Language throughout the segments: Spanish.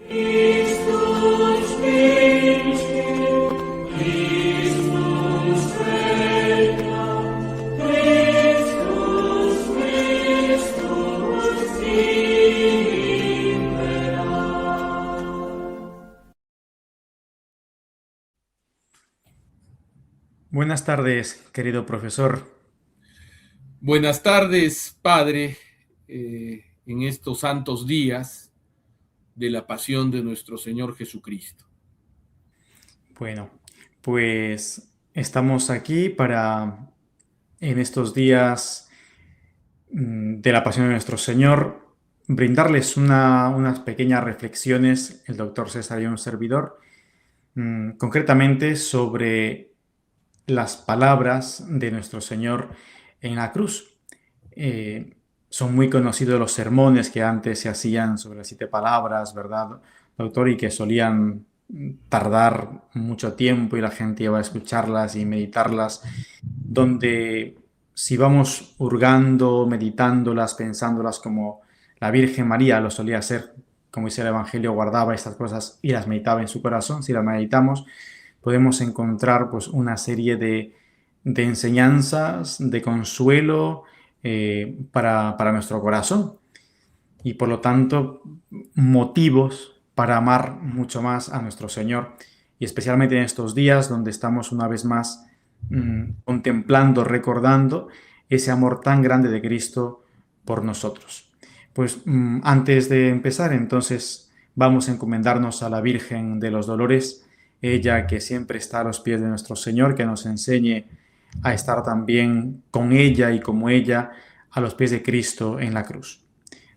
Christus Vinte, Christus Regnam, Christus, Christus impera. Buenas tardes, querido profesor. Buenas tardes, Padre, en estos santos días de la pasión de nuestro Señor Jesucristo. Bueno, pues estamos aquí para, en estos días de la pasión de nuestro Señor, brindarles unas pequeñas reflexiones, el doctor César y un servidor, concretamente sobre las palabras de nuestro Señor en la cruz. Son muy conocidos los sermones que antes se hacían sobre las 7 palabras, ¿verdad, doctor? Y que solían tardar mucho tiempo y la gente iba a escucharlas y meditarlas, donde si vamos hurgando, meditándolas, pensándolas como la Virgen María lo solía hacer, como dice el Evangelio, guardaba estas cosas y las meditaba en su corazón, si las meditamos, podemos encontrar pues una serie de enseñanzas, de consuelo para nuestro corazón y por lo tanto motivos para amar mucho más a nuestro Señor y especialmente en estos días donde estamos una vez más contemplando, recordando ese amor tan grande de Cristo por nosotros. Pues antes de empezar, entonces vamos a encomendarnos a la Virgen de los Dolores, ella que siempre está a los pies de nuestro Señor, que nos enseñe a estar también con ella y como ella a los pies de Cristo en la cruz.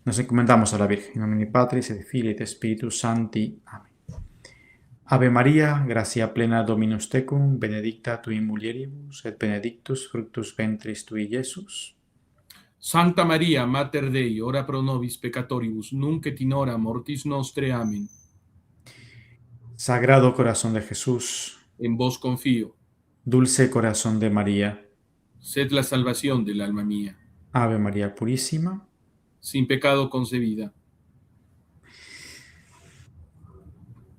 Nos encomendamos a la Virgen. In nomine Patris et Filii et Spiritus Sancti. Amén. Ave María, gracia plena Dominus tecum, benedicta tui mulieribus, et benedictus fructus ventris tui, Iesus. Santa María, Mater Dei, ora pro nobis peccatoribus, nunc et in hora mortis nostre. Amén. Sagrado Corazón de Jesús, En vos confío, dulce Corazón de María, sed la salvación del alma mía. Ave María Purísima. Sin pecado concebida.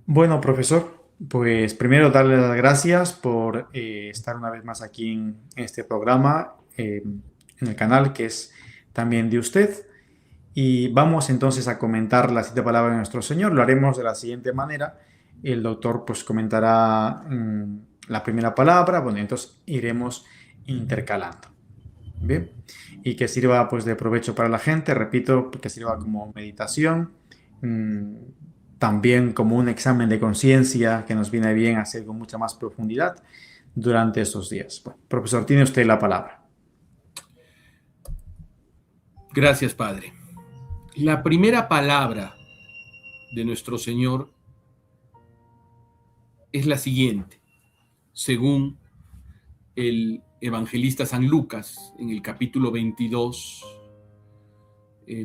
Bueno, profesor, pues primero darle las gracias por estar una vez más aquí en este programa, en el canal que es también de usted. Y vamos entonces a comentar las 7 palabras de nuestro Señor. Lo haremos de la siguiente manera. El doctor pues comentará la primera palabra, bueno, entonces iremos intercalando. Bien, y que sirva pues de provecho para la gente, repito, que sirva como meditación, también como un examen de conciencia que nos viene bien hacer con mucha más profundidad durante estos días. Bueno, profesor, tiene usted la palabra. Gracias, Padre. La primera palabra de nuestro Señor es la siguiente, según el evangelista San Lucas, en el capítulo 22,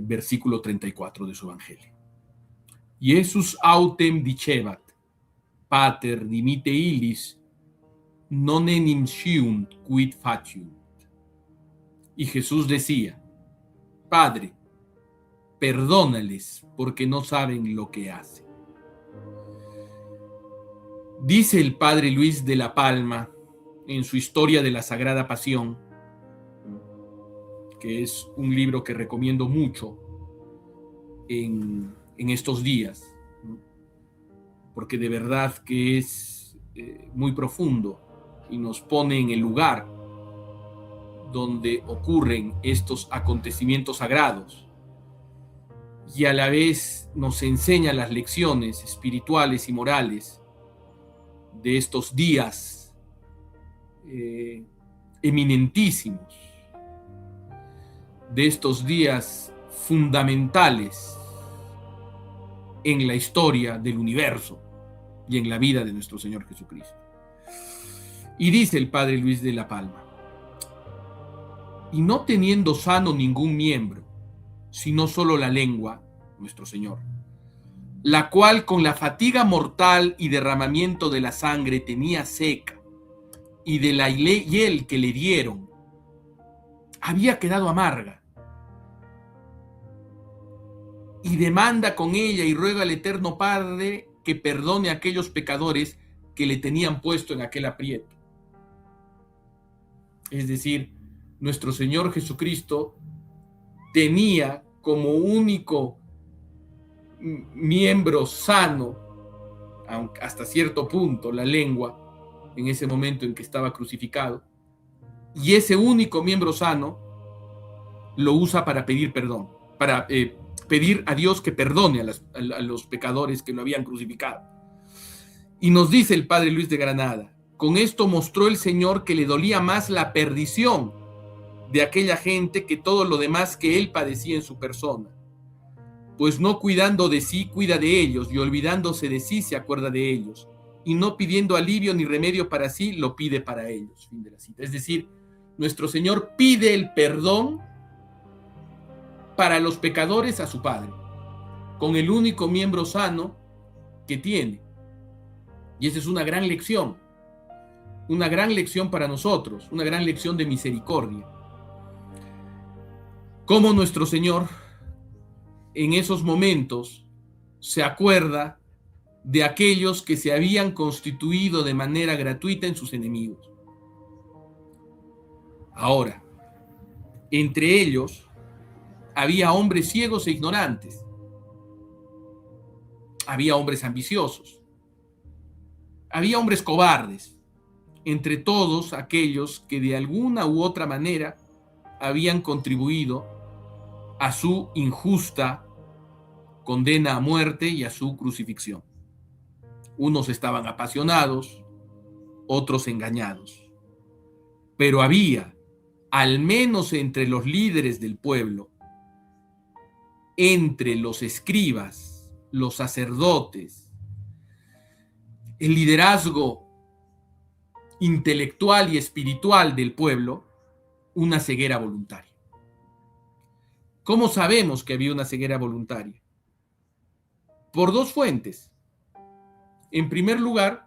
versículo 34 de su evangelio. Iesus autem dicebat, pater dimite illis, non enim sciunt quid faciunt. Y Jesús decía, Padre, perdónales porque no saben lo que hacen. Dice el padre Luis de la Palma en su Historia de la Sagrada Pasión, que es un libro que recomiendo mucho en estos días, porque de verdad que es muy profundo y nos pone en el lugar donde ocurren estos acontecimientos sagrados y a la vez nos enseña las lecciones espirituales y morales de estos días eminentísimos, de estos días fundamentales en la historia del universo y en la vida de nuestro Señor Jesucristo. Y dice el padre Luis de la Palma, y no teniendo sano ningún miembro, sino solo la lengua, nuestro Señor, la cual con la fatiga mortal y derramamiento de la sangre tenía seca, y de la hiel que le dieron, había quedado amarga. y demanda con ella y ruega al Eterno Padre que perdone a aquellos pecadores que le tenían puesto en aquel aprieto. Es decir, nuestro Señor Jesucristo tenía como único miembro sano, aunque hasta cierto punto, la lengua, en ese momento en que estaba crucificado, y ese único miembro sano lo usa para pedir perdón, para pedir a Dios que perdone a los pecadores que lo habían crucificado. Y nos dice el padre Luis de Granada: con esto mostró el Señor que le dolía más la perdición de aquella gente que todo lo demás que él padecía en su persona. Pues no cuidando de sí, cuida de ellos, y olvidándose de sí, se acuerda de ellos. Y no pidiendo alivio ni remedio para sí, lo pide para ellos. Fin de la cita. Es decir, nuestro Señor pide el perdón para los pecadores a su Padre, con el único miembro sano que tiene. Y esa es una gran lección para nosotros, una gran lección de misericordia. Cómo nuestro Señor en esos momentos se acuerda de aquellos que se habían constituido de manera gratuita en sus enemigos. Ahora, entre ellos había hombres ciegos e ignorantes, había hombres ambiciosos, había hombres cobardes, entre todos aquellos que de alguna u otra manera habían contribuido a su injusta condena a muerte y a su crucifixión. Unos estaban apasionados, otros engañados. Pero había, al menos entre los líderes del pueblo, entre los escribas, los sacerdotes, el liderazgo intelectual y espiritual del pueblo, una ceguera voluntaria. ¿Cómo sabemos que había una ceguera voluntaria? Por dos fuentes. En primer lugar,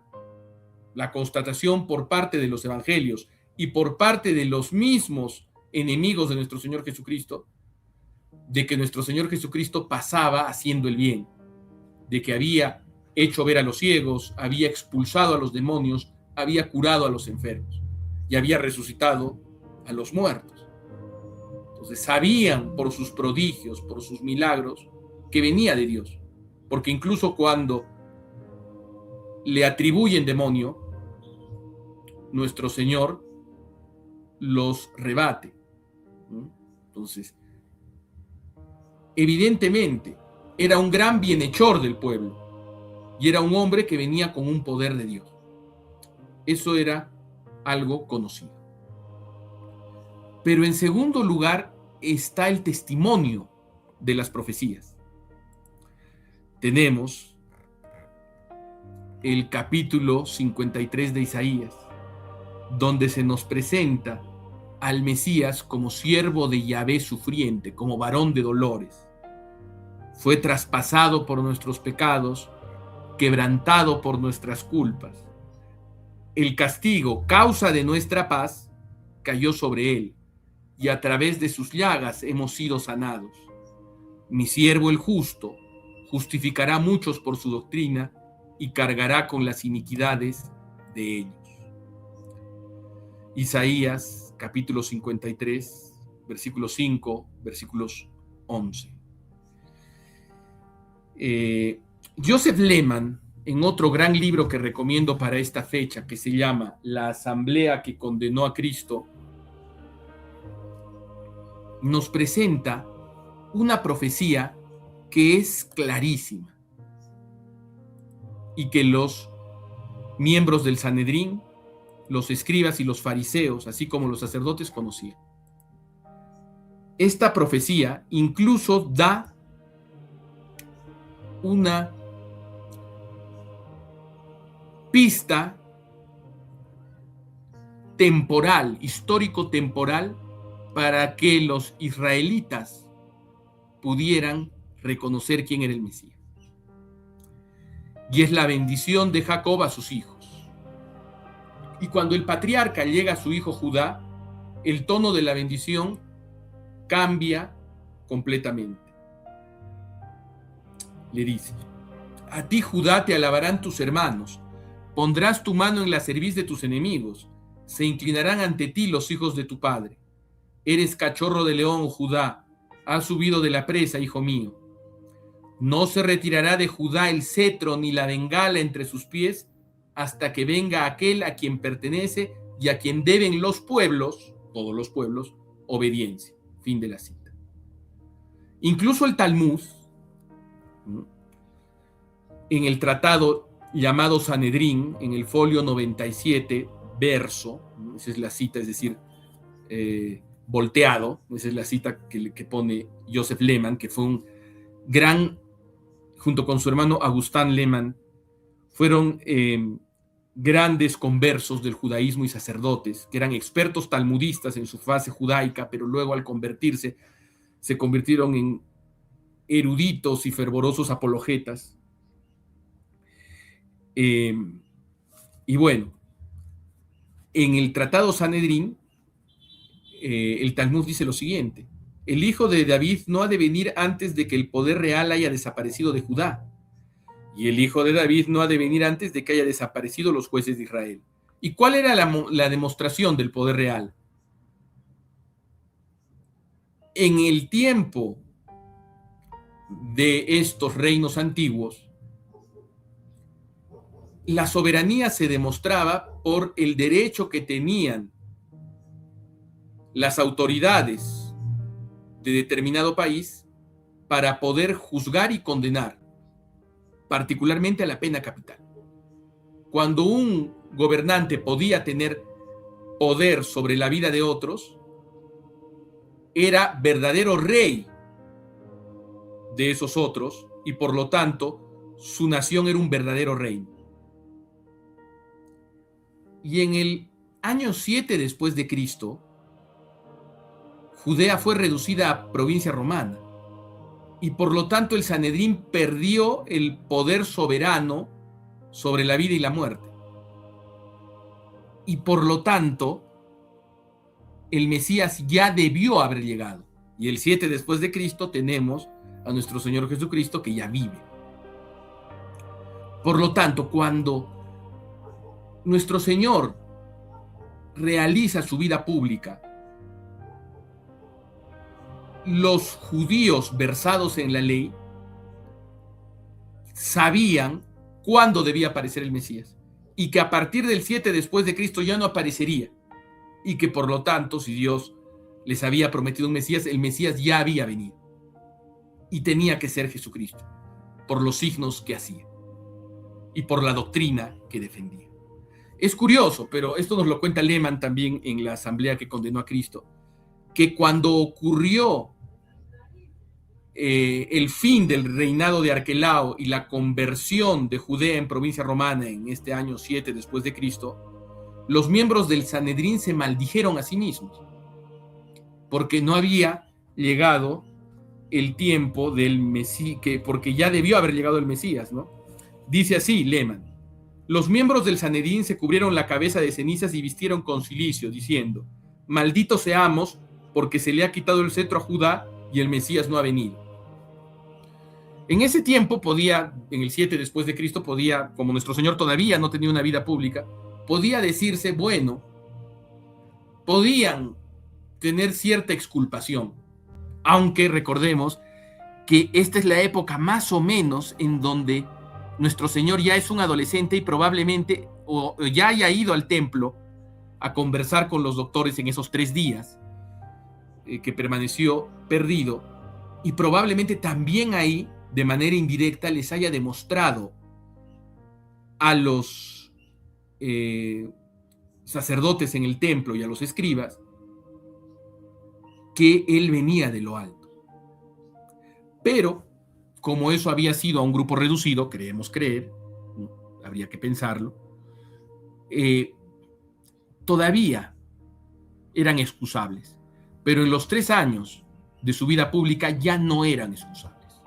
la constatación por parte de los evangelios y por parte de los mismos enemigos de nuestro Señor Jesucristo, de que nuestro Señor Jesucristo pasaba haciendo el bien, de que había hecho ver a los ciegos, había expulsado a los demonios, había curado a los enfermos y había resucitado a los muertos. Entonces sabían por sus prodigios, por sus milagros, que venía de Dios, porque incluso cuando le atribuyen demonio, nuestro Señor los rebate. Entonces, evidentemente, era un gran bienhechor del pueblo y era un hombre que venía con un poder de Dios. Eso era algo conocido. Pero en segundo lugar está el testimonio de las profecías. Tenemos el capítulo 53 de Isaías, donde se nos presenta al Mesías como siervo de Yahvé sufriente, como varón de dolores. Fue traspasado por nuestros pecados, quebrantado por nuestras culpas. El castigo, causa de nuestra paz, cayó sobre él, y a través de sus llagas hemos sido sanados. Mi siervo el justo justificará a muchos por su doctrina y cargará con las iniquidades de ellos. Isaías, capítulo 53, versículos 5, versículos 11. Joseph Lehman, en otro gran libro que recomiendo para esta fecha, que se llama La Asamblea que condenó a Cristo, nos presenta una profecía que es clarísima y que los miembros del Sanedrín, los escribas y los fariseos, así como los sacerdotes, conocían. Esta profecía incluso da una pista temporal, histórico-temporal, para que los israelitas pudieran reconocer quién era el Mesías. Y es la bendición de Jacob a sus hijos. Y cuando el patriarca llega a su hijo Judá, el tono de la bendición cambia completamente. le dice: a ti, Judá, te alabarán tus hermanos, pondrás tu mano en la cerviz de tus enemigos, se inclinarán ante ti los hijos de tu padre. Eres cachorro de león, Judá, has subido de la presa, hijo mío. No se retirará de Judá el cetro ni la bengala entre sus pies hasta que venga aquel a quien pertenece y a quien deben los pueblos, todos los pueblos, obediencia. Fin de la cita. Incluso el Talmud, en el tratado llamado Sanedrín, en el folio 97, verso, esa es la cita, es decir, volteado, esa es la cita que pone Joseph Lehmann, que fue un gran, junto con su hermano Agustán Lehmann, fueron grandes conversos del judaísmo y sacerdotes, que eran expertos talmudistas en su fase judaica, pero luego al convertirse, se convirtieron en eruditos y fervorosos apologetas. Y bueno, en el tratado Sanedrín, el Talmud dice lo siguiente: el hijo de David no ha de venir antes de que el poder real haya desaparecido de Judá, y el hijo de David no ha de venir antes de que haya desaparecido los jueces de Israel. ¿Y cuál era la demostración del poder real? En el tiempo de estos reinos antiguos, la soberanía se demostraba por el derecho que tenían las autoridades de determinado país para poder juzgar y condenar, particularmente a la pena capital. Cuando un gobernante podía tener poder sobre la vida de otros, era verdadero rey de esos otros y por lo tanto su nación era un verdadero reino. Y en el año 7 después de Cristo, Judea fue reducida a provincia romana y por lo tanto el Sanedrín perdió el poder soberano sobre la vida y la muerte. Y por lo tanto, el Mesías ya debió haber llegado. Y el 7 después de Cristo tenemos a nuestro Señor Jesucristo que ya vive. Por lo tanto, cuando nuestro Señor realiza su vida pública, los judíos versados en la ley sabían cuándo debía aparecer el Mesías y que a partir del 7 después de Cristo ya no aparecería y que por lo tanto, si Dios les había prometido un Mesías, el Mesías ya había venido y tenía que ser Jesucristo por los signos que hacía y por la doctrina que defendía. Es curioso, pero esto nos lo cuenta Lehmann también en la asamblea que condenó a Cristo, que cuando ocurrió el fin del reinado de Arquelao y la conversión de Judea en provincia romana en este año 7 después de Cristo, los miembros del Sanedrín se maldijeron a sí mismos, porque no había llegado el tiempo del Mesías, porque ya debió haber llegado el Mesías, ¿no? Dice así Lehmann: los miembros del Sanedrín se cubrieron la cabeza de cenizas y vistieron con cilicio, diciendo: malditos seamos, porque se le ha quitado el cetro a Judá y el Mesías no ha venido. En ese tiempo podía, en el 7 después de Cristo, podía, como nuestro Señor todavía no tenía una vida pública, podía decirse, bueno, podían tener cierta exculpación, aunque recordemos que esta es la época más o menos en donde nuestro Señor ya es un adolescente y probablemente o ya haya ido al templo a conversar con los doctores en esos 3 días que permaneció perdido, y probablemente también ahí, de manera indirecta, les haya demostrado a los sacerdotes en el templo y a los escribas que él venía de lo alto. Pero como eso había sido a un grupo reducido, creemos creer, habría que pensarlo, todavía eran excusables, pero en los 3 años de su vida pública ya no eran excusables.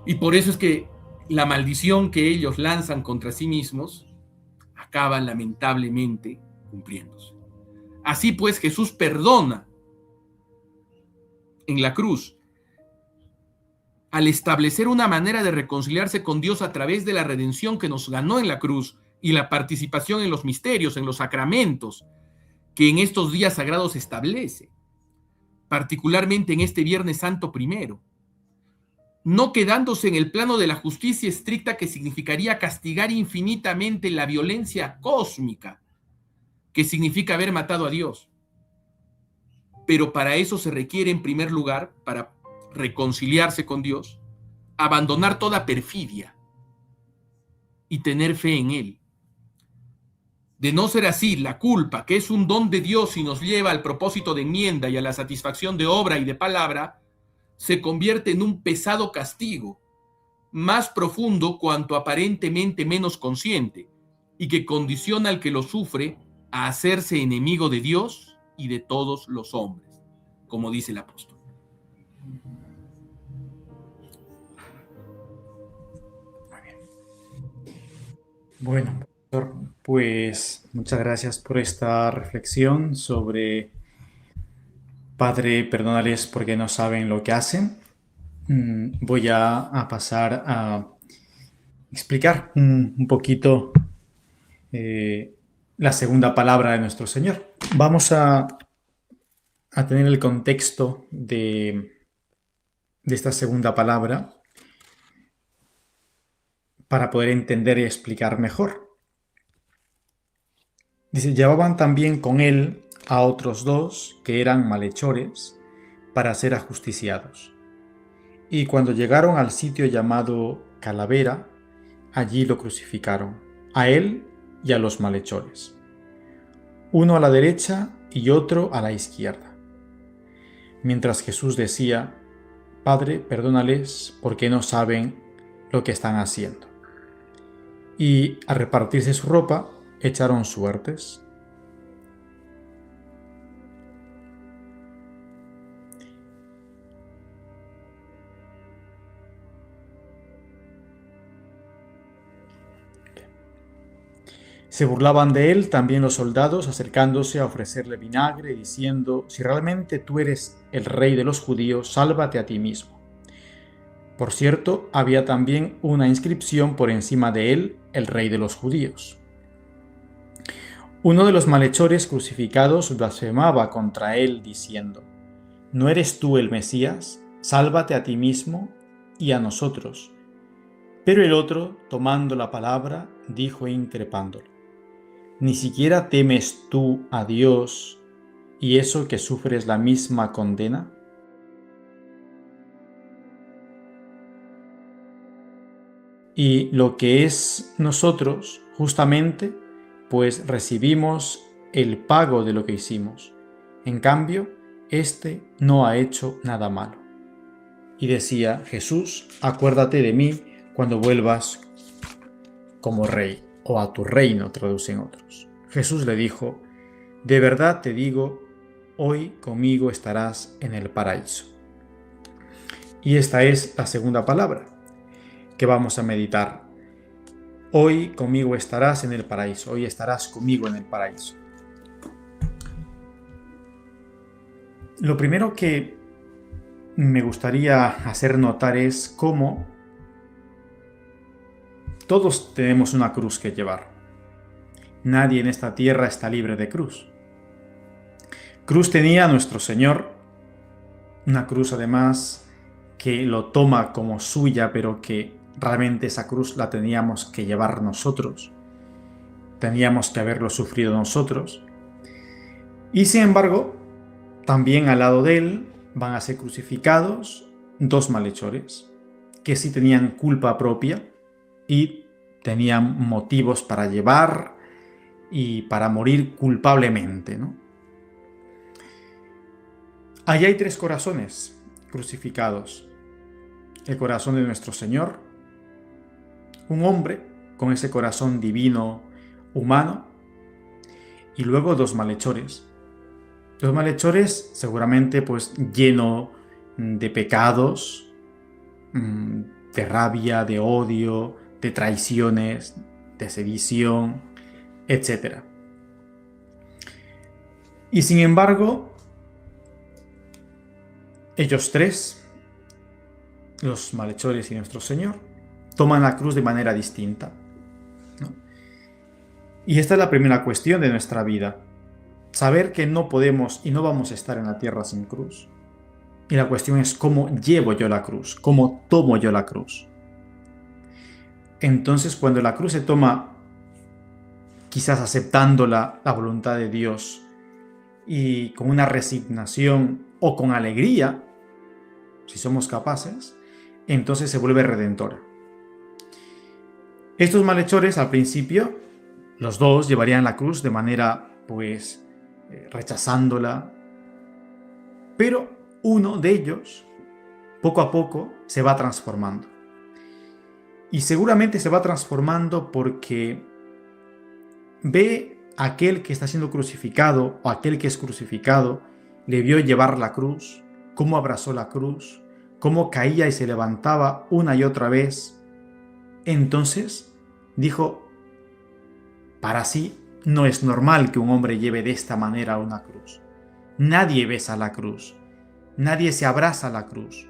Y por eso es que la maldición que ellos lanzan contra sí mismos acaba lamentablemente cumpliéndose. Así pues, Jesús perdona en la cruz al establecer una manera de reconciliarse con Dios a través de la redención que nos ganó en la cruz y la participación en los misterios, en los sacramentos, que en estos días sagrados se establece, particularmente en este Viernes Santo primero, no quedándose en el plano de la justicia estricta que significaría castigar infinitamente la violencia cósmica, que significa haber matado a Dios. Pero para eso se requiere, en primer lugar, para reconciliarse con Dios, abandonar toda perfidia y tener fe en Él. De no ser así, la culpa, que es un don de Dios y nos lleva al propósito de enmienda y a la satisfacción de obra y de palabra, se convierte en un pesado castigo, más profundo cuanto aparentemente menos consciente, y que condiciona al que lo sufre a hacerse enemigo de Dios y de todos los hombres, como dice el apóstol. Bueno, doctor, pues muchas gracias por esta reflexión sobre Padre, perdónales porque no saben lo que hacen. Voy a pasar a explicar un poquito la segunda palabra de nuestro Señor. Vamos a tener el contexto de esta segunda palabra para poder entender y explicar mejor. Dice, llevaban también con él a otros dos que eran malhechores para ser ajusticiados. Y cuando llegaron al sitio llamado Calavera, allí lo crucificaron, a él y a los malhechores, uno a la derecha y otro a la izquierda. Mientras Jesús decía, Padre, perdónales porque no saben lo que están haciendo. Y al repartirse su ropa, echaron suertes. Se burlaban de él también los soldados, acercándose a ofrecerle vinagre, diciendo, si realmente tú eres el rey de los judíos, sálvate a ti mismo. Por cierto, había también una inscripción por encima de él, el rey de los judíos. Uno de los malhechores crucificados blasfemaba contra él, diciendo, ¿no eres tú el Mesías? Sálvate a ti mismo y a nosotros. Pero el otro, tomando la palabra, dijo increpándolo, ¿ni siquiera temes tú a Dios y eso que sufres la misma condena? Y lo que es nosotros, justamente, pues recibimos el pago de lo que hicimos. En cambio, éste no ha hecho nada malo. Y decía, Jesús, acuérdate de mí cuando vuelvas como rey, o a tu reino, traducen otros. Jesús le dijo, de verdad te digo, hoy conmigo estarás en el paraíso. Y esta es la segunda palabra que vamos a meditar. Hoy conmigo estarás en el paraíso, hoy estarás conmigo en el paraíso. Lo primero que me gustaría hacer notar es cómo todos tenemos una cruz que llevar. Nadie en esta tierra está libre de cruz. Cruz tenía nuestro Señor, una cruz además que lo toma como suya, pero que realmente esa cruz la teníamos que llevar nosotros. Teníamos que haberlo sufrido nosotros. Y sin embargo, también al lado de él van a ser crucificados dos malhechores que sí tenían culpa propia y tenían motivos para llevar y para morir culpablemente, ¿no? Allí hay tres corazones crucificados. El corazón de nuestro Señor, un hombre con ese corazón divino, humano, y luego dos malhechores. Los malhechores seguramente pues lleno de pecados, de rabia, de odio, de traiciones, de sedición, etc. Y sin embargo, ellos tres los malhechores y nuestro Señor, toman la cruz de manera distinta, ¿no? Y esta es la primera cuestión de nuestra vida. Saber que no podemos y no vamos a estar en la tierra sin cruz. Y la cuestión es cómo llevo yo la cruz, cómo tomo yo la cruz. Entonces, cuando la cruz se toma, quizás aceptando la voluntad de Dios y con una resignación o con alegría, si somos capaces, entonces se vuelve redentora. Estos malhechores, al principio, los dos llevarían la cruz de manera, pues, rechazándola, pero uno de ellos, poco a poco, se va transformando. Y seguramente se va transformando porque ve a aquel que está siendo crucificado o aquel que es crucificado, le vio llevar la cruz, cómo abrazó la cruz, cómo caía y se levantaba una y otra vez. Entonces dijo, para sí no es normal que un hombre lleve de esta manera una cruz. Nadie besa la cruz, nadie se abraza a la cruz,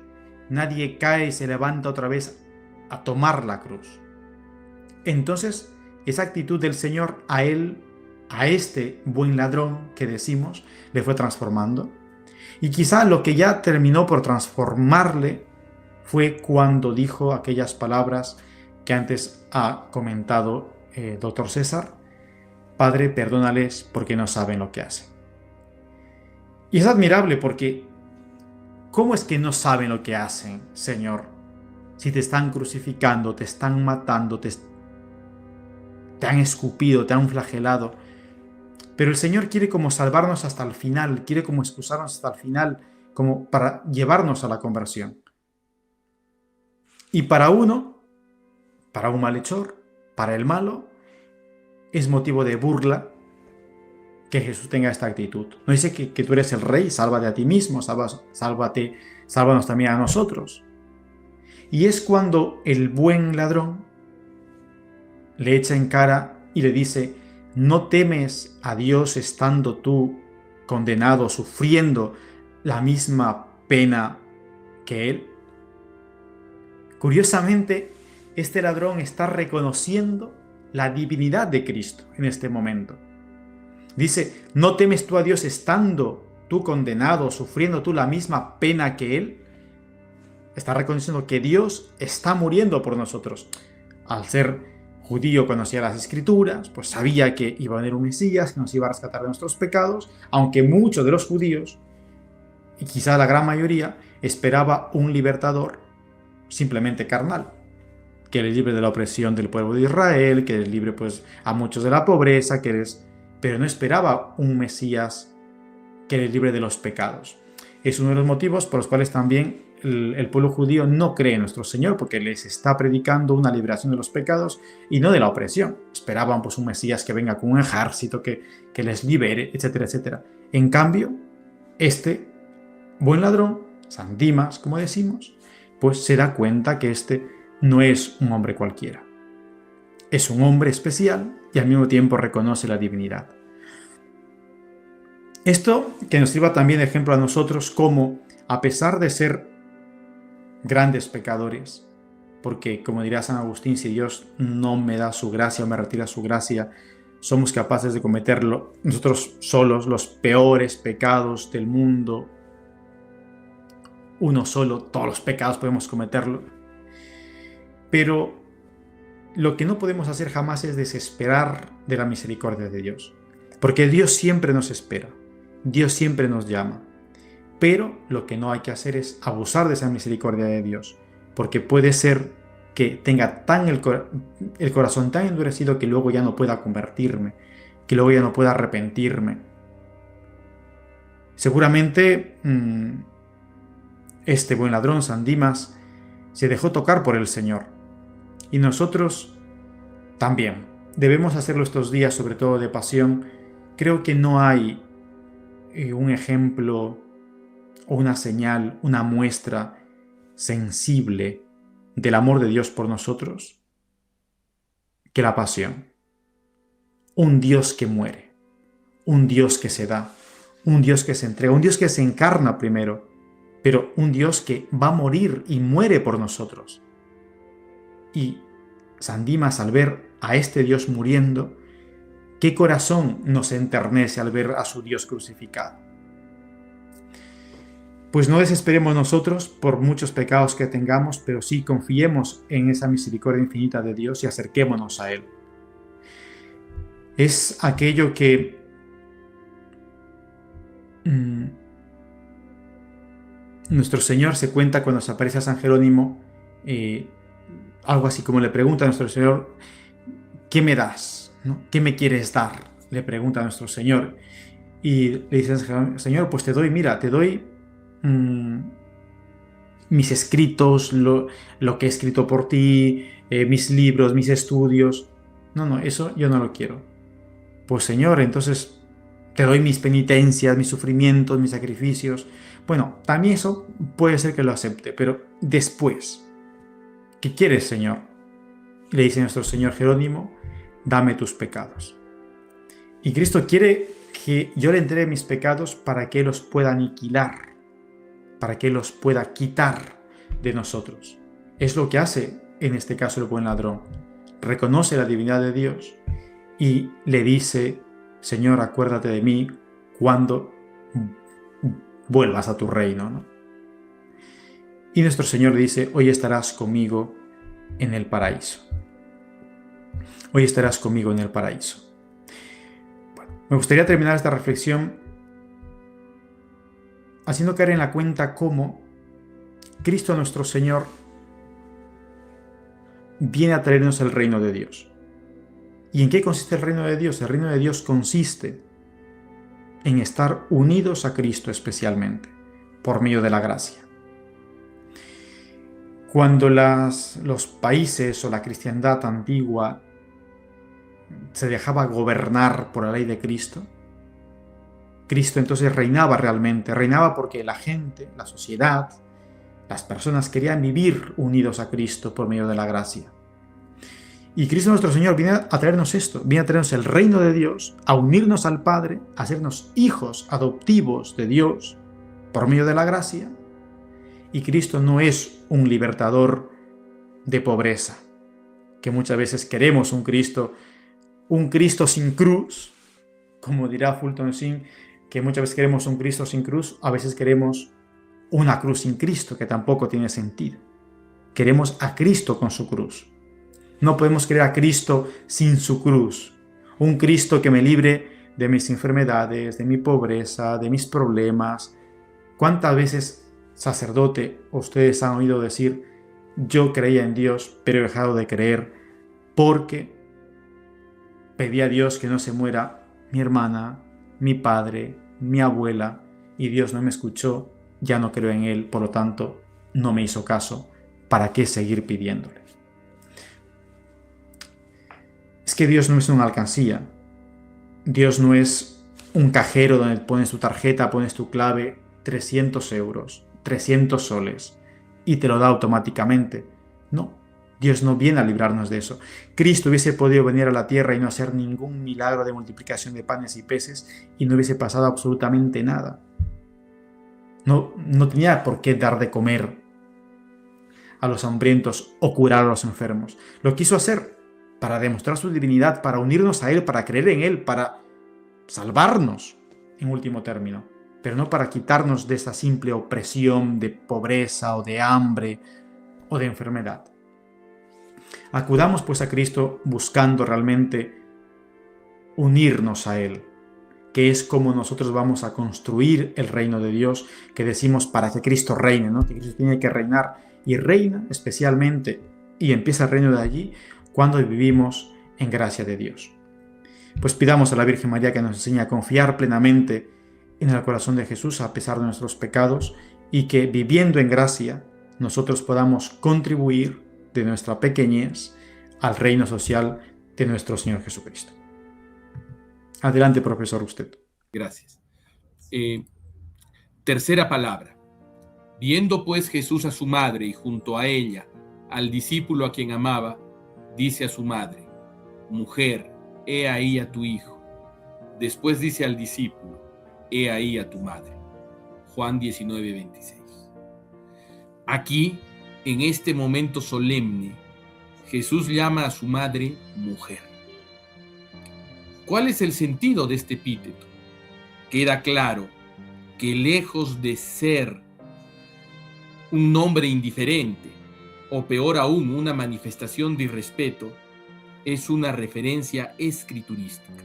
nadie cae y se levanta otra vez a tomar la cruz. Entonces, esa actitud del Señor a él, a este buen ladrón que decimos, le fue transformando. Y quizá lo que ya terminó por transformarle fue cuando dijo aquellas palabras que antes ha comentado Dr. César: Padre, perdónales porque no saben lo que hacen. Y es admirable porque ¿cómo es que no saben lo que hacen, Señor? Si te están crucificando, te están matando, te han escupido, te han flagelado. Pero el Señor quiere como salvarnos hasta el final, quiere como excusarnos hasta el final, como para llevarnos a la conversión. Y para uno, para un malhechor, para el malo, es motivo de burla que Jesús tenga esta actitud. No dice que tú eres el rey, sálvate a ti mismo, sálvanos también a nosotros. Y es cuando el buen ladrón le echa en cara y le dice: ¿no temes a Dios estando tú condenado, sufriendo la misma pena que Él? Curiosamente, este ladrón está reconociendo la divinidad de Cristo en este momento. Dice: ¿no temes tú a Dios estando tú condenado, sufriendo tú la misma pena que Él? Está reconociendo que Dios está muriendo por nosotros. Al ser judío, conocía las Escrituras, pues sabía que iba a venir un Mesías que nos iba a rescatar de nuestros pecados, aunque muchos de los judíos, y quizá la gran mayoría, esperaba un libertador simplemente carnal, que les libre de la opresión del pueblo de Israel, que les libre pues a muchos de la pobreza, pero no esperaba un Mesías que les libre de los pecados. Es uno de los motivos por los cuales también el pueblo judío no cree en nuestro Señor, porque les está predicando una liberación de los pecados y no de la opresión. Esperaban pues un Mesías que venga con un ejército que les libere, etcétera, etcétera. En cambio, este buen ladrón, San Dimas, como decimos, pues se da cuenta que este no es un hombre cualquiera. Es un hombre especial y al mismo tiempo reconoce la divinidad. Esto que nos sirva también de ejemplo a nosotros, como a pesar de ser grandes pecadores, porque como dirá San Agustín, si Dios no me da su gracia o me retira su gracia, somos capaces de cometerlo nosotros solos, los peores pecados del mundo. Uno solo, todos los pecados podemos cometerlo. Pero lo que no podemos hacer jamás es desesperar de la misericordia de Dios, porque Dios siempre nos espera, Dios siempre nos llama. Pero lo que no hay que hacer es abusar de esa misericordia de Dios, porque puede ser que tenga el corazón tan endurecido que luego ya no pueda convertirme, que luego ya no pueda arrepentirme. Seguramente este buen ladrón, San Dimas, se dejó tocar por el Señor. Y nosotros también debemos hacerlo estos días, sobre todo de pasión. Creo que no hay un ejemplo o una señal, una muestra sensible del amor de Dios por nosotros que la pasión. Un Dios que muere, un Dios que se da, un Dios que se entrega, un Dios que se encarna primero, pero un Dios que va a morir y muere por nosotros. Y San Dimas, al ver a este Dios muriendo, ¿qué corazón nos enternece al ver a su Dios crucificado? Pues no desesperemos nosotros por muchos pecados que tengamos, pero sí confiemos en esa misericordia infinita de Dios y acerquémonos a Él. Es aquello que nuestro Señor se cuenta cuando se aparece a San Jerónimo, algo así como le pregunta a nuestro Señor, ¿qué me das? ¿No? ¿Qué me quieres dar? Le pregunta a nuestro Señor. Y le dice, Señor, pues te doy mis escritos, lo que he escrito por ti, mis libros, mis estudios. No, eso yo no lo quiero. Pues Señor, entonces te doy mis penitencias, mis sufrimientos, mis sacrificios. Bueno, también eso puede ser que lo acepte, pero después, ¿qué quieres, Señor? Le dice nuestro Señor Jerónimo, dame tus pecados. Y Cristo quiere que yo le entregue mis pecados para que Él los pueda aniquilar, para que Él los pueda quitar de nosotros. Es lo que hace en este caso el buen ladrón. Reconoce la divinidad de Dios y le dice, Señor, acuérdate de mí cuando vuelvas a tu reino, ¿no? Y nuestro Señor le dice, hoy estarás conmigo en el paraíso. Hoy estarás conmigo en el paraíso. Bueno, me gustaría terminar esta reflexión haciendo caer en la cuenta cómo Cristo nuestro Señor viene a traernos el reino de Dios. ¿Y en qué consiste el reino de Dios? El reino de Dios consiste en estar unidos a Cristo especialmente, por medio de la gracia. Cuando los países o la cristiandad antigua se dejaba gobernar por la ley de Cristo, Cristo entonces reinaba realmente, reinaba porque la gente, la sociedad, las personas querían vivir unidos a Cristo por medio de la gracia. Y Cristo nuestro Señor viene a traernos esto, viene a traernos el reino de Dios, a unirnos al Padre, a hacernos hijos adoptivos de Dios por medio de la gracia. Y Cristo no es un libertador de pobreza, que muchas veces queremos un Cristo sin cruz, como dirá Fulton Sheen, que muchas veces queremos un Cristo sin cruz, a veces queremos una cruz sin Cristo, que tampoco tiene sentido. Queremos a Cristo con su cruz. No podemos querer a Cristo sin su cruz. Un Cristo que me libre de mis enfermedades, de mi pobreza, de mis problemas. ¿Cuántas veces, sacerdote, ustedes han oído decir, yo creía en Dios, pero he dejado de creer porque pedí a Dios que no se muera mi hermana, mi padre, mi abuela, y Dios no me escuchó, ya no creo en Él, por lo tanto, no me hizo caso. ¿Para qué seguir pidiéndole? Es que Dios no es una alcancía. Dios no es un cajero donde pones tu tarjeta, pones tu clave, 300 euros, 300 soles, y te lo da automáticamente. No, Dios no viene a librarnos de eso. Cristo hubiese podido venir a la tierra y no hacer ningún milagro de multiplicación de panes y peces y no hubiese pasado absolutamente nada. No tenía por qué dar de comer a los hambrientos o curar a los enfermos. Lo quiso hacer para demostrar su divinidad, para unirnos a Él, para creer en Él, para salvarnos, en último término, pero no para quitarnos de esa simple opresión de pobreza o de hambre o de enfermedad. Acudamos pues a Cristo buscando realmente unirnos a Él, que es como nosotros vamos a construir el reino de Dios, que decimos para que Cristo reine, ¿no? Que Cristo tiene que reinar y reina especialmente y empieza el reino de allí cuando vivimos en gracia de Dios. Pues pidamos a la Virgen María que nos enseñe a confiar plenamente en el corazón de Jesús a pesar de nuestros pecados y que viviendo en gracia nosotros podamos contribuir de nuestra pequeñez al reino social de nuestro Señor Jesucristo. Adelante, profesor, usted. Gracias. Tercera palabra. Viendo pues Jesús a su madre y junto a ella al discípulo a quien amaba, dice a su madre, mujer, he ahí a tu hijo. Después dice al discípulo, he ahí a tu madre. Juan 19:26. Aquí, en este momento solemne, Jesús llama a su madre mujer. ¿Cuál es el sentido de este epíteto? Queda claro que lejos de ser un nombre indiferente, o peor aún, una manifestación de irrespeto, es una referencia escriturística.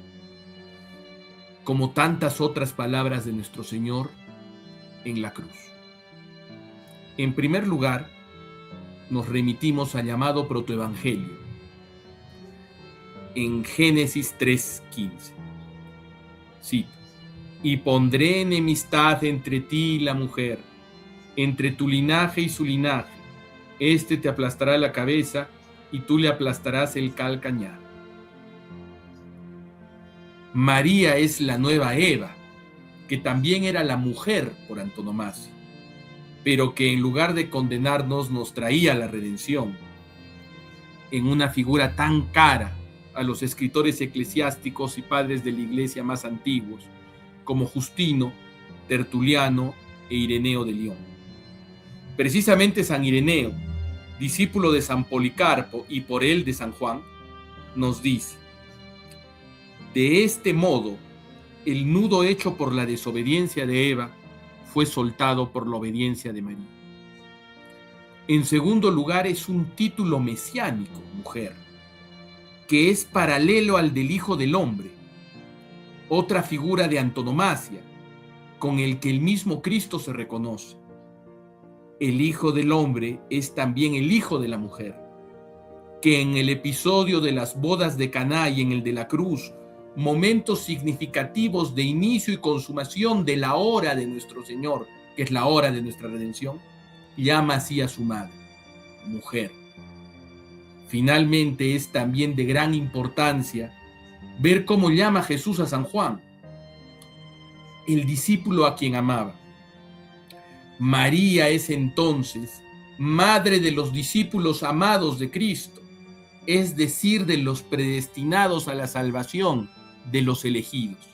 Como tantas otras palabras de nuestro Señor en la cruz. En primer lugar, nos remitimos al llamado protoevangelio, en Génesis 3:15. Cito: y pondré enemistad entre ti y la mujer, entre tu linaje y su linaje. Este te aplastará la cabeza y tú le aplastarás el calcañar. María es la nueva Eva, que también era la mujer por antonomasia, pero que en lugar de condenarnos nos traía la redención, en una figura tan cara a los escritores eclesiásticos y padres de la iglesia más antiguos, como Justino, Tertuliano e Ireneo de León. Precisamente San Ireneo, discípulo de San Policarpo y por él de San Juan, nos dice: de este modo, el nudo hecho por la desobediencia de Eva fue soltado por la obediencia de María. En segundo lugar, es un título mesiánico, mujer, que es paralelo al del Hijo del Hombre, otra figura de antonomasia, con el que el mismo Cristo se reconoce. El Hijo del Hombre es también el Hijo de la mujer, que en el episodio de las bodas de Caná y en el de la cruz, momentos significativos de inicio y consumación de la hora de nuestro Señor, que es la hora de nuestra redención, llama así a su madre, mujer. Finalmente, es también de gran importancia ver cómo llama Jesús a San Juan, el discípulo a quien amaba. María es entonces madre de los discípulos amados de Cristo, es decir, de los predestinados a la salvación, de los elegidos.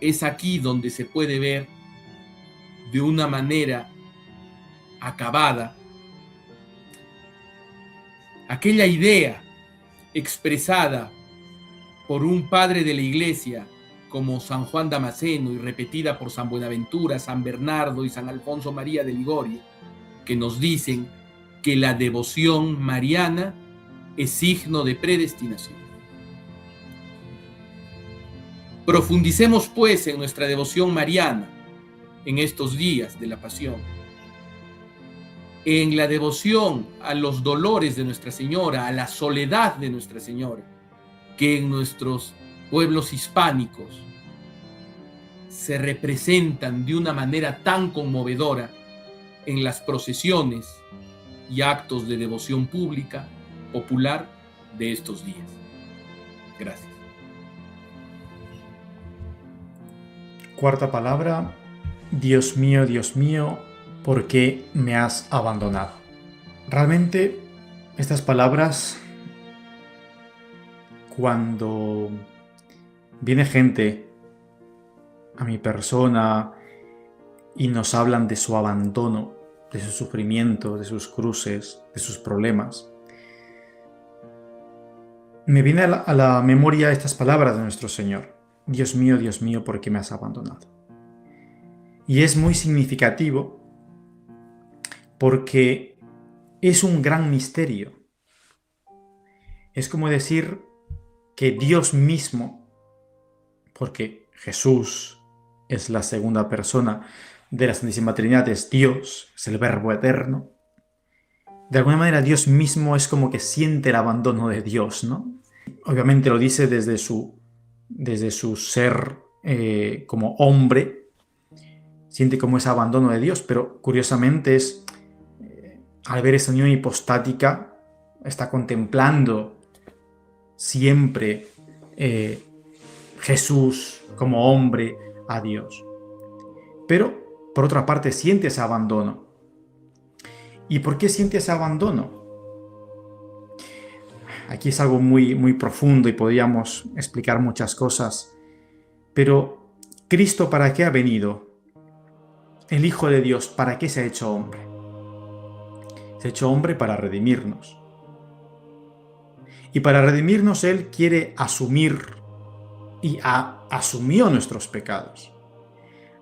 Es aquí donde se puede ver de una manera acabada aquella idea expresada por un padre de la iglesia como San Juan Damasceno y repetida por San Buenaventura, San Bernardo y San Alfonso María de Ligorio, que nos dicen que la devoción mariana es signo de predestinación. Profundicemos pues en nuestra devoción mariana en estos días de la Pasión, en la devoción a los dolores de Nuestra Señora, a la soledad de Nuestra Señora, que en nuestros pueblos hispánicos se representan de una manera tan conmovedora en las procesiones y actos de devoción pública, popular de estos días. Gracias. Cuarta palabra: Dios mío, ¿por qué me has abandonado? Realmente, estas palabras, cuando viene gente a mi persona y nos hablan de su abandono, de su sufrimiento, de sus cruces, de sus problemas, me viene a la memoria estas palabras de nuestro Señor: Dios mío, ¿por qué me has abandonado? Y es muy significativo porque es un gran misterio. Es como decir que Dios mismo, porque Jesús es la segunda persona de la Santísima Trinidad, es Dios, es el Verbo eterno, de alguna manera Dios mismo es como que siente el abandono de Dios, ¿no? Obviamente lo dice desde su ser como hombre, siente como ese abandono de Dios, pero curiosamente es, al ver esa unión hipostática, está contemplando siempre Jesús como hombre a Dios. Pero, por otra parte, siente ese abandono. ¿Y por qué siente ese abandono? Aquí es algo muy, muy profundo y podríamos explicar muchas cosas. Pero, ¿Cristo para qué ha venido? El Hijo de Dios, ¿para qué se ha hecho hombre? Se ha hecho hombre para redimirnos. Y para redimirnos Él quiere asumir y asumió nuestros pecados.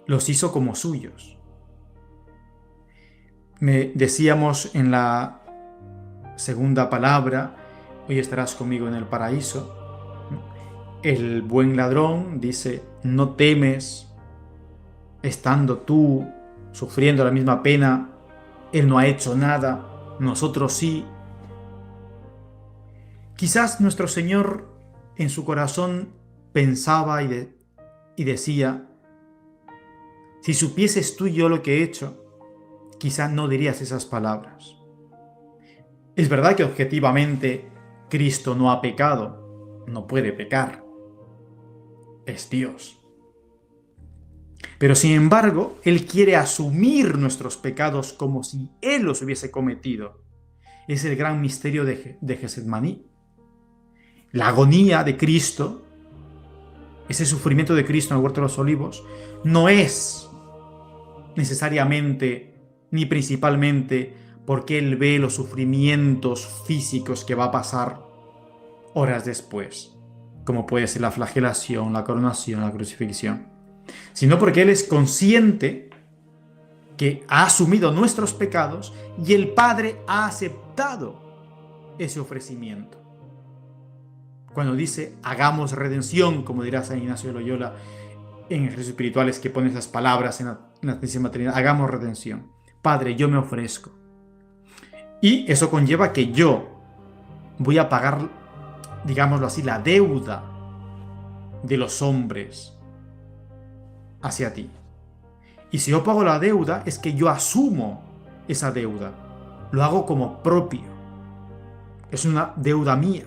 Los hizo como suyos. Decíamos en la segunda palabra, hoy estarás conmigo en el paraíso. El buen ladrón dice, no temes, estando tú sufriendo la misma pena, él no ha hecho nada, nosotros sí. Quizás nuestro Señor en su corazón pensaba y decía, si supieses tú yo lo que he hecho, quizás no dirías esas palabras. Es verdad que objetivamente Cristo no ha pecado, no puede pecar, es Dios. Pero sin embargo, Él quiere asumir nuestros pecados como si Él los hubiese cometido. Es el gran misterio de Getsemaní. La agonía de Cristo, ese sufrimiento de Cristo en el huerto de los olivos, no es necesariamente ni principalmente porque Él ve los sufrimientos físicos que va a pasar horas después, como puede ser la flagelación, la coronación, la crucifixión, sino porque Él es consciente que ha asumido nuestros pecados y el Padre ha aceptado ese ofrecimiento. Cuando dice, hagamos redención, como dirá San Ignacio de Loyola en Ejercicios Espirituales, que pone esas palabras en la Santísima Trinidad, hagamos redención. Padre, yo me ofrezco. Y eso conlleva que yo voy a pagar, digámoslo así, la deuda de los hombres hacia ti. Y si yo pago la deuda, es que yo asumo esa deuda. Lo hago como propio. Es una deuda mía.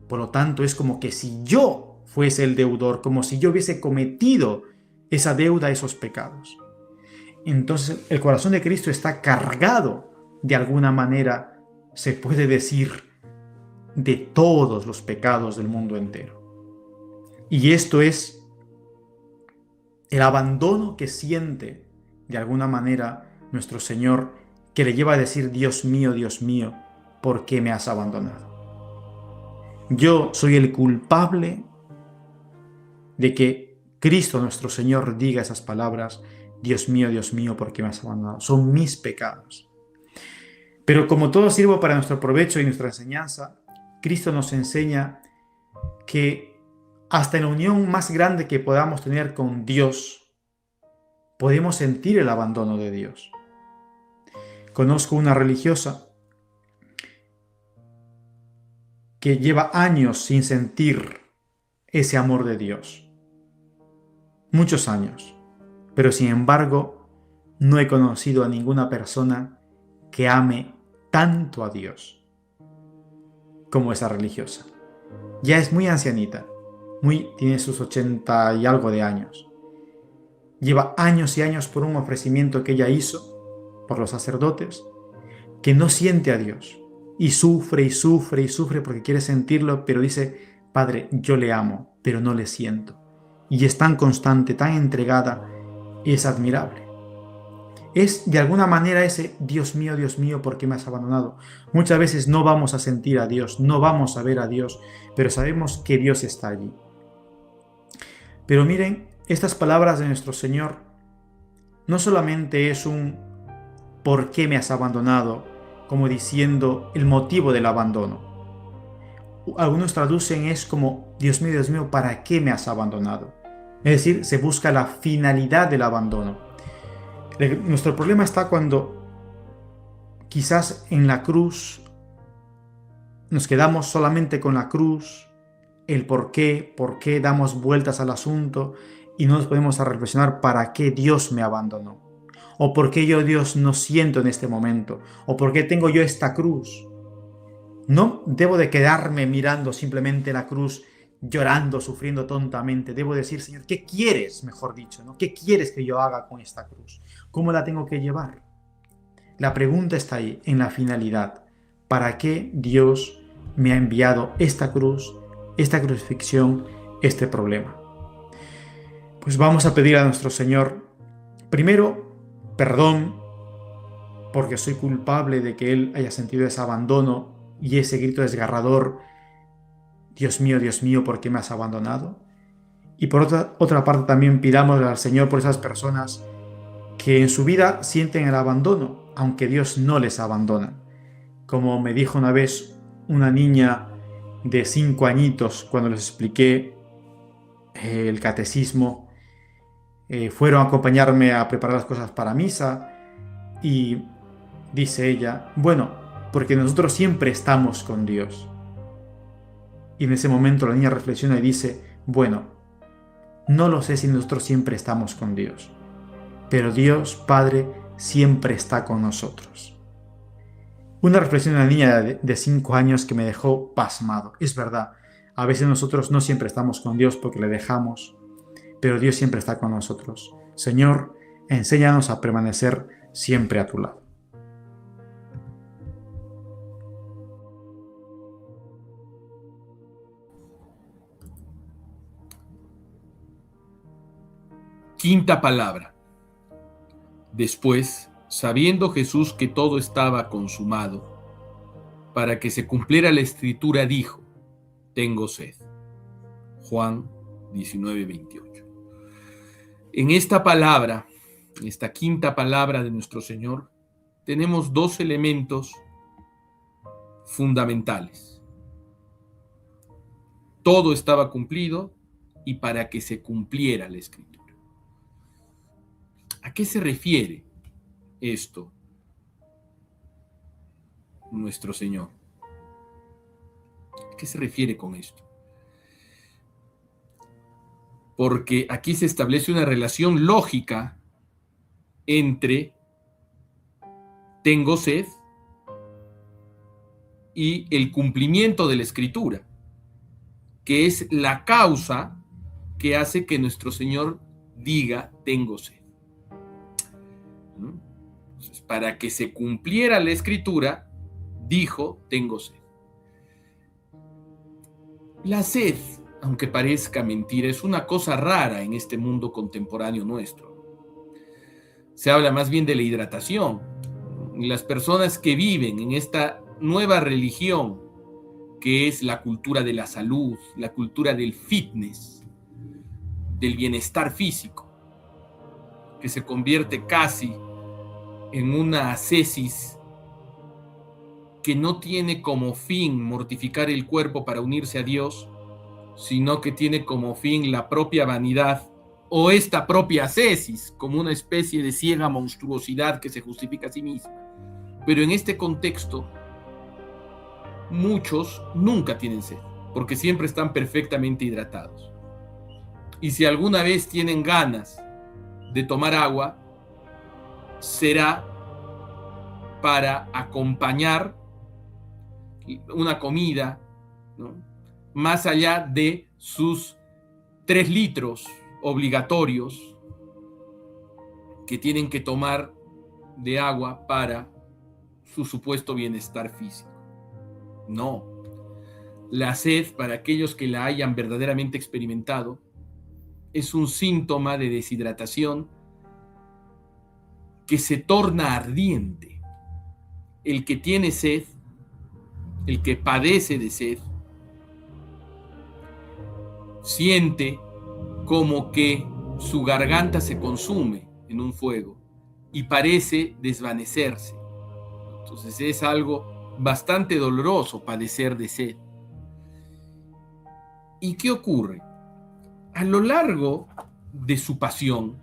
Por lo tanto, es como que si yo fuese el deudor, como si yo hubiese cometido esa deuda, esos pecados. Entonces, el corazón de Cristo está cargado, de alguna manera, se puede decir, de todos los pecados del mundo entero. Y esto es el abandono que siente, de alguna manera, nuestro Señor, que le lleva a decir, Dios mío, ¿por qué me has abandonado? Yo soy el culpable de que Cristo nuestro Señor diga esas palabras, Dios mío, ¿por qué me has abandonado? Son mis pecados. Pero como todo sirve para nuestro provecho y nuestra enseñanza, Cristo nos enseña que hasta en la unión más grande que podamos tener con Dios, podemos sentir el abandono de Dios. Conozco una religiosa que lleva años sin sentir ese amor de Dios. Muchos años. Pero sin embargo, no he conocido a ninguna persona que ame tanto a Dios como esa religiosa. Ya es muy ancianita, tiene sus 80 y algo de años. Lleva años y años por un ofrecimiento que ella hizo por los sacerdotes, que no siente a Dios. Y sufre porque quiere sentirlo, pero dice, Padre, yo le amo, pero no le siento. Y es tan constante, tan entregada, y es admirable. Es de alguna manera ese Dios mío, ¿por qué me has abandonado? Muchas veces no vamos a sentir a Dios, no vamos a ver a Dios, pero sabemos que Dios está allí. Pero miren, estas palabras de nuestro Señor no solamente es un ¿por qué me has abandonado?, como diciendo el motivo del abandono. Algunos traducen es como Dios mío, ¿para qué me has abandonado? Es decir, se busca la finalidad del abandono. Nuestro problema está cuando quizás en la cruz nos quedamos solamente con la cruz, el por qué damos vueltas al asunto y no nos podemos reflexionar para qué Dios me abandonó. O por qué yo, Dios, no siento en este momento. O por qué tengo yo esta cruz. No debo de quedarme mirando simplemente la cruz, llorando, sufriendo tontamente. Debo decir, Señor, ¿qué quieres, mejor dicho, ¿no? ¿Qué quieres que yo haga con esta cruz? ¿Cómo la tengo que llevar? La pregunta está ahí, en la finalidad. ¿Para qué Dios me ha enviado esta cruz, esta crucifixión, este problema? Pues vamos a pedir a nuestro Señor, primero, perdón porque soy culpable de que él haya sentido ese abandono y ese grito desgarrador: Dios mío, ¿por qué me has abandonado? Y por otra parte también pidamos al Señor por esas personas que en su vida sienten el abandono, aunque Dios no les abandona. Como me dijo una vez una niña de 5 añitos cuando les expliqué el catecismo, fueron a acompañarme a preparar las cosas para misa y dice ella: bueno, porque nosotros siempre estamos con Dios. Y en ese momento la niña reflexiona y dice: bueno, no lo sé si nosotros siempre estamos con Dios, pero Dios Padre siempre está con nosotros. Una reflexión de una niña de 5 años que me dejó pasmado. Es verdad, a veces nosotros no siempre estamos con Dios porque le dejamos, pero Dios siempre está con nosotros. Señor, enséñanos a permanecer siempre a tu lado. Quinta palabra. Después, sabiendo Jesús que todo estaba consumado, para que se cumpliera la escritura, dijo: tengo sed. Juan 19:28. En esta palabra, esta quinta palabra de nuestro Señor, tenemos dos elementos fundamentales. Todo estaba cumplido y para que se cumpliera la escritura. ¿A qué se refiere esto nuestro Señor? ¿A qué se refiere con esto? Porque aquí se establece una relación lógica entre tengo sed y el cumplimiento de la escritura, que es la causa que hace que nuestro Señor diga tengo sed. Entonces, para que se cumpliera la escritura, dijo tengo sed. La sed, aunque parezca mentira, es una cosa rara en este mundo contemporáneo nuestro. Se habla más bien de la hidratación. Las personas que viven en esta nueva religión, que es la cultura de la salud, la cultura del fitness, del bienestar físico, que se convierte casi en una ascesis que no tiene como fin mortificar el cuerpo para unirse a Dios, sino que tiene como fin la propia vanidad o esta propia ascesis, como una especie de ciega monstruosidad que se justifica a sí misma. Pero en este contexto, muchos nunca tienen sed, porque siempre están perfectamente hidratados. Y si alguna vez tienen ganas de tomar agua, será para acompañar una comida, ¿no?, más allá de sus 3 litros obligatorios que tienen que tomar de agua para su supuesto bienestar físico. No. La sed, para aquellos que la hayan verdaderamente experimentado, es un síntoma de deshidratación que se torna ardiente. El que tiene sed, el que padece de sed, siente como que su garganta se consume en un fuego y parece desvanecerse. Entonces es algo bastante doloroso padecer de sed. ¿Y qué ocurre? A lo largo de su pasión,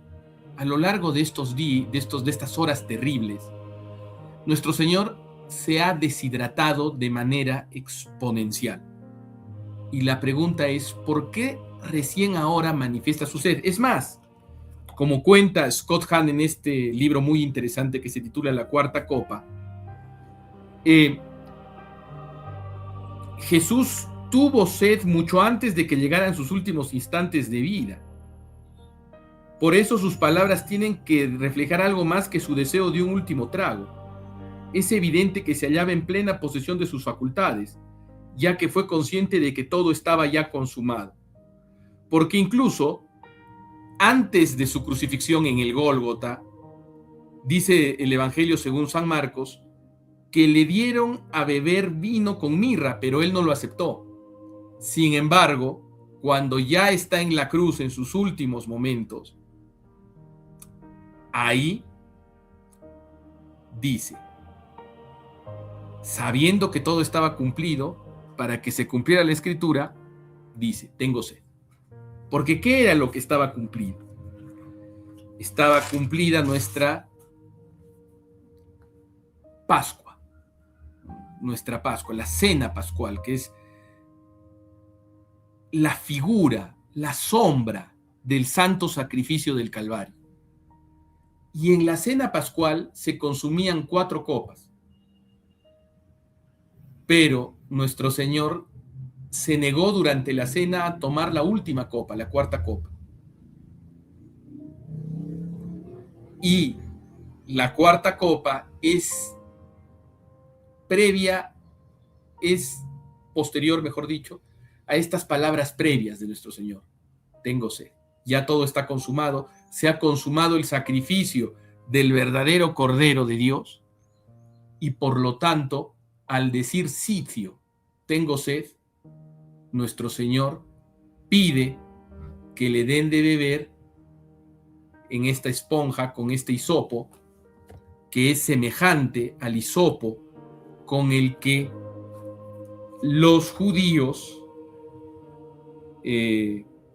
a lo largo de de estas horas terribles, nuestro Señor se ha deshidratado de manera exponencial. Y la pregunta es, ¿por qué recién ahora manifiesta su sed? Es más, como cuenta Scott Hahn en este libro muy interesante que se titula La Cuarta Copa, Jesús tuvo sed mucho antes de que llegaran sus últimos instantes de vida. Por eso sus palabras tienen que reflejar algo más que su deseo de un último trago. Es evidente que se hallaba en plena posesión de sus facultades, ya que fue consciente de que todo estaba ya consumado. Porque incluso antes de su crucifixión en el Gólgota, Dice el Evangelio según San Marcos que le dieron a beber vino con mirra, pero él no lo aceptó. Sin embargo, cuando ya está en la cruz en sus últimos momentos, ahí dice, sabiendo que todo estaba cumplido, para que se cumpliera la escritura, dice, tengo sed. Porque ¿qué era lo que estaba cumplido? Estaba cumplida nuestra Pascua, la cena pascual, que es la figura, la sombra del santo sacrificio del Calvario. Y en la cena pascual se consumían 4 copas. Pero nuestro Señor se negó durante la cena a tomar la última copa, la 4ª copa. Y la 4ª copa es posterior, mejor dicho, a estas palabras previas de nuestro Señor. Tengo sed. Ya todo está consumado. Se ha consumado el sacrificio del verdadero Cordero de Dios. Y por lo tanto, al decir sitio, tengo sed, nuestro Señor pide que le den de beber en esta esponja con este hisopo, que es semejante al hisopo con el que los judíos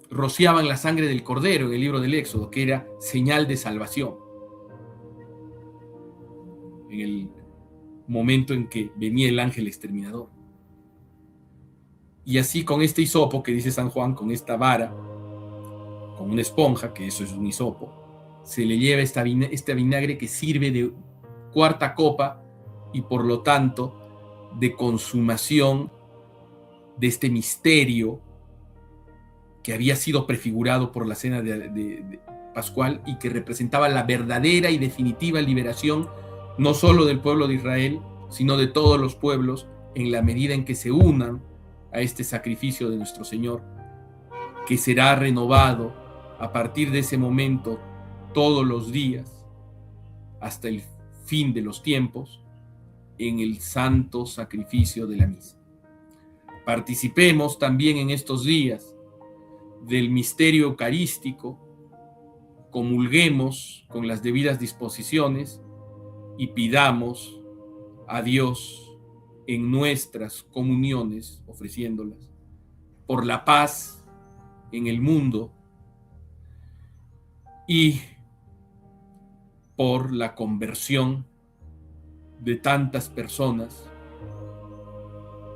rociaban la sangre del cordero en el libro del Éxodo, que era señal de salvación. En el momento en que venía el ángel exterminador. Y así con este hisopo que dice San Juan, con esta vara, con una esponja, que eso es un hisopo, se le lleva este vinagre que sirve de 4ª copa y por lo tanto de consumación de este misterio que había sido prefigurado por la cena de pascual y que representaba la verdadera y definitiva liberación no solo del pueblo de Israel, sino de todos los pueblos, en la medida en que se unan a este sacrificio de nuestro Señor, que será renovado a partir de ese momento todos los días hasta el fin de los tiempos en el santo sacrificio de la misa. Participemos también en estos días del misterio eucarístico, comulguemos con las debidas disposiciones y pidamos a Dios en nuestras comuniones, ofreciéndolas, por la paz en el mundo y por la conversión de tantas personas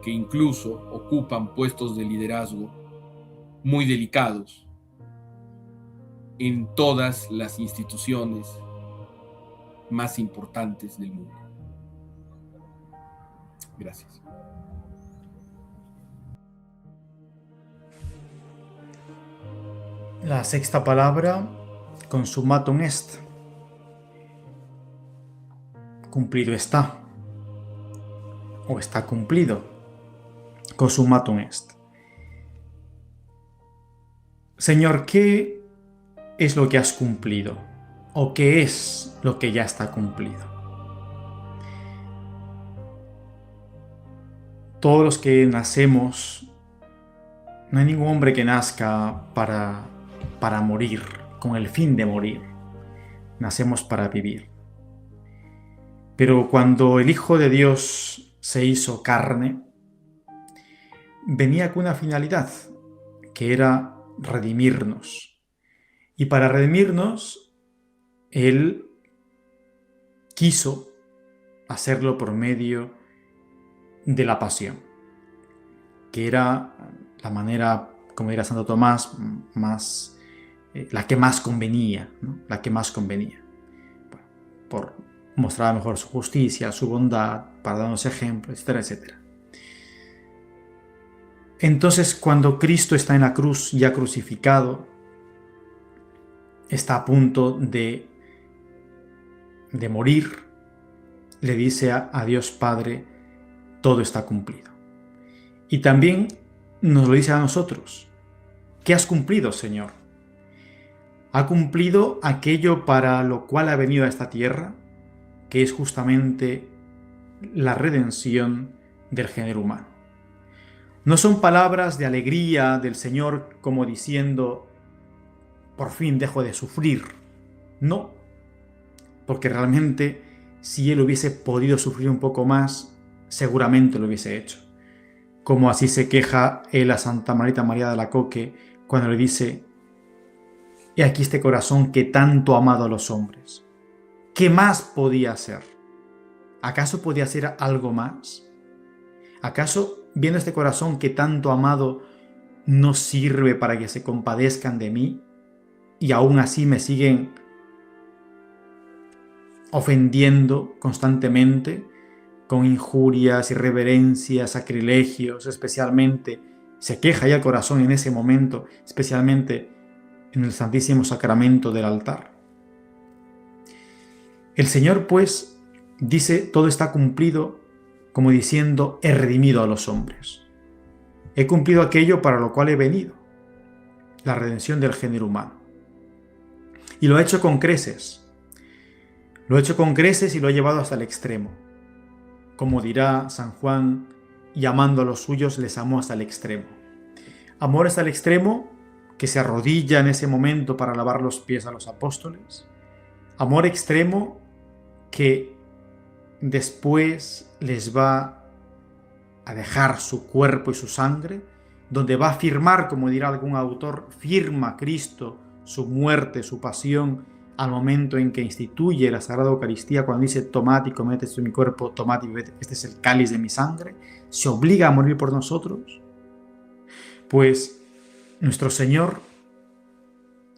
que incluso ocupan puestos de liderazgo muy delicados en todas las instituciones más importantes del mundo. Gracias. La 6ª palabra, consumatum est. Cumplido está. O está cumplido. Consumatum est. Señor, ¿qué es lo que has cumplido? ¿O qué es lo que ya está cumplido? Todos los que nacemos, no hay ningún hombre que nazca para morir, con el fin de morir. Nacemos para vivir. Pero cuando el Hijo de Dios se hizo carne, venía con una finalidad, que era redimirnos. Y para redimirnos, Él quiso hacerlo por medio de la pasión, que era la manera, como dirá Santo Tomás, la que más convenía, ¿no? La que más convenía. Bueno, por mostrar mejor su justicia, su bondad, para darnos ejemplos, etcétera, etcétera. Entonces, cuando Cristo está en la cruz, ya crucificado, está a punto de morir, le dice a Dios Padre, todo está cumplido. Y también nos lo dice a nosotros. ¿Qué has cumplido, Señor? ¿Ha cumplido aquello para lo cual ha venido a esta tierra? que es justamente la redención del género humano. No son palabras de alegría del Señor como diciendo, por fin dejo de sufrir. No, porque realmente si Él hubiese podido sufrir un poco más, seguramente lo hubiese hecho. Como así se queja Él a Santa Marita María de Alacoque cuando le dice, he aquí este corazón que tanto ha amado a los hombres. ¿Qué más podía hacer? ¿Acaso podía hacer algo más? ¿Acaso viendo este corazón que tanto ha amado no sirve para que se compadezcan de mí y aún así me siguen ofendiendo constantemente con injurias, irreverencias, sacrilegios? Especialmente se queja ya el corazón en ese momento, especialmente en el Santísimo Sacramento del altar. El Señor, pues, dice, todo está cumplido, como diciendo, he redimido a los hombres. He cumplido aquello para lo cual he venido, la redención del género humano. Y lo ha hecho con creces. Lo ha hecho con creces y lo ha llevado hasta el extremo. Como dirá San Juan, y amando a los suyos les amó hasta el extremo. Amor hasta el extremo que se arrodilla en ese momento para lavar los pies a los apóstoles. Amor extremo que después les va a dejar su cuerpo y su sangre, donde va a firmar, como dirá algún autor, firma Cristo su muerte, su pasión, al momento en que instituye la Sagrada Eucaristía, cuando dice, tomad y comed, esto es mi cuerpo, tomad y bebed, este es el cáliz de mi sangre, se obliga a morir por nosotros. Pues nuestro Señor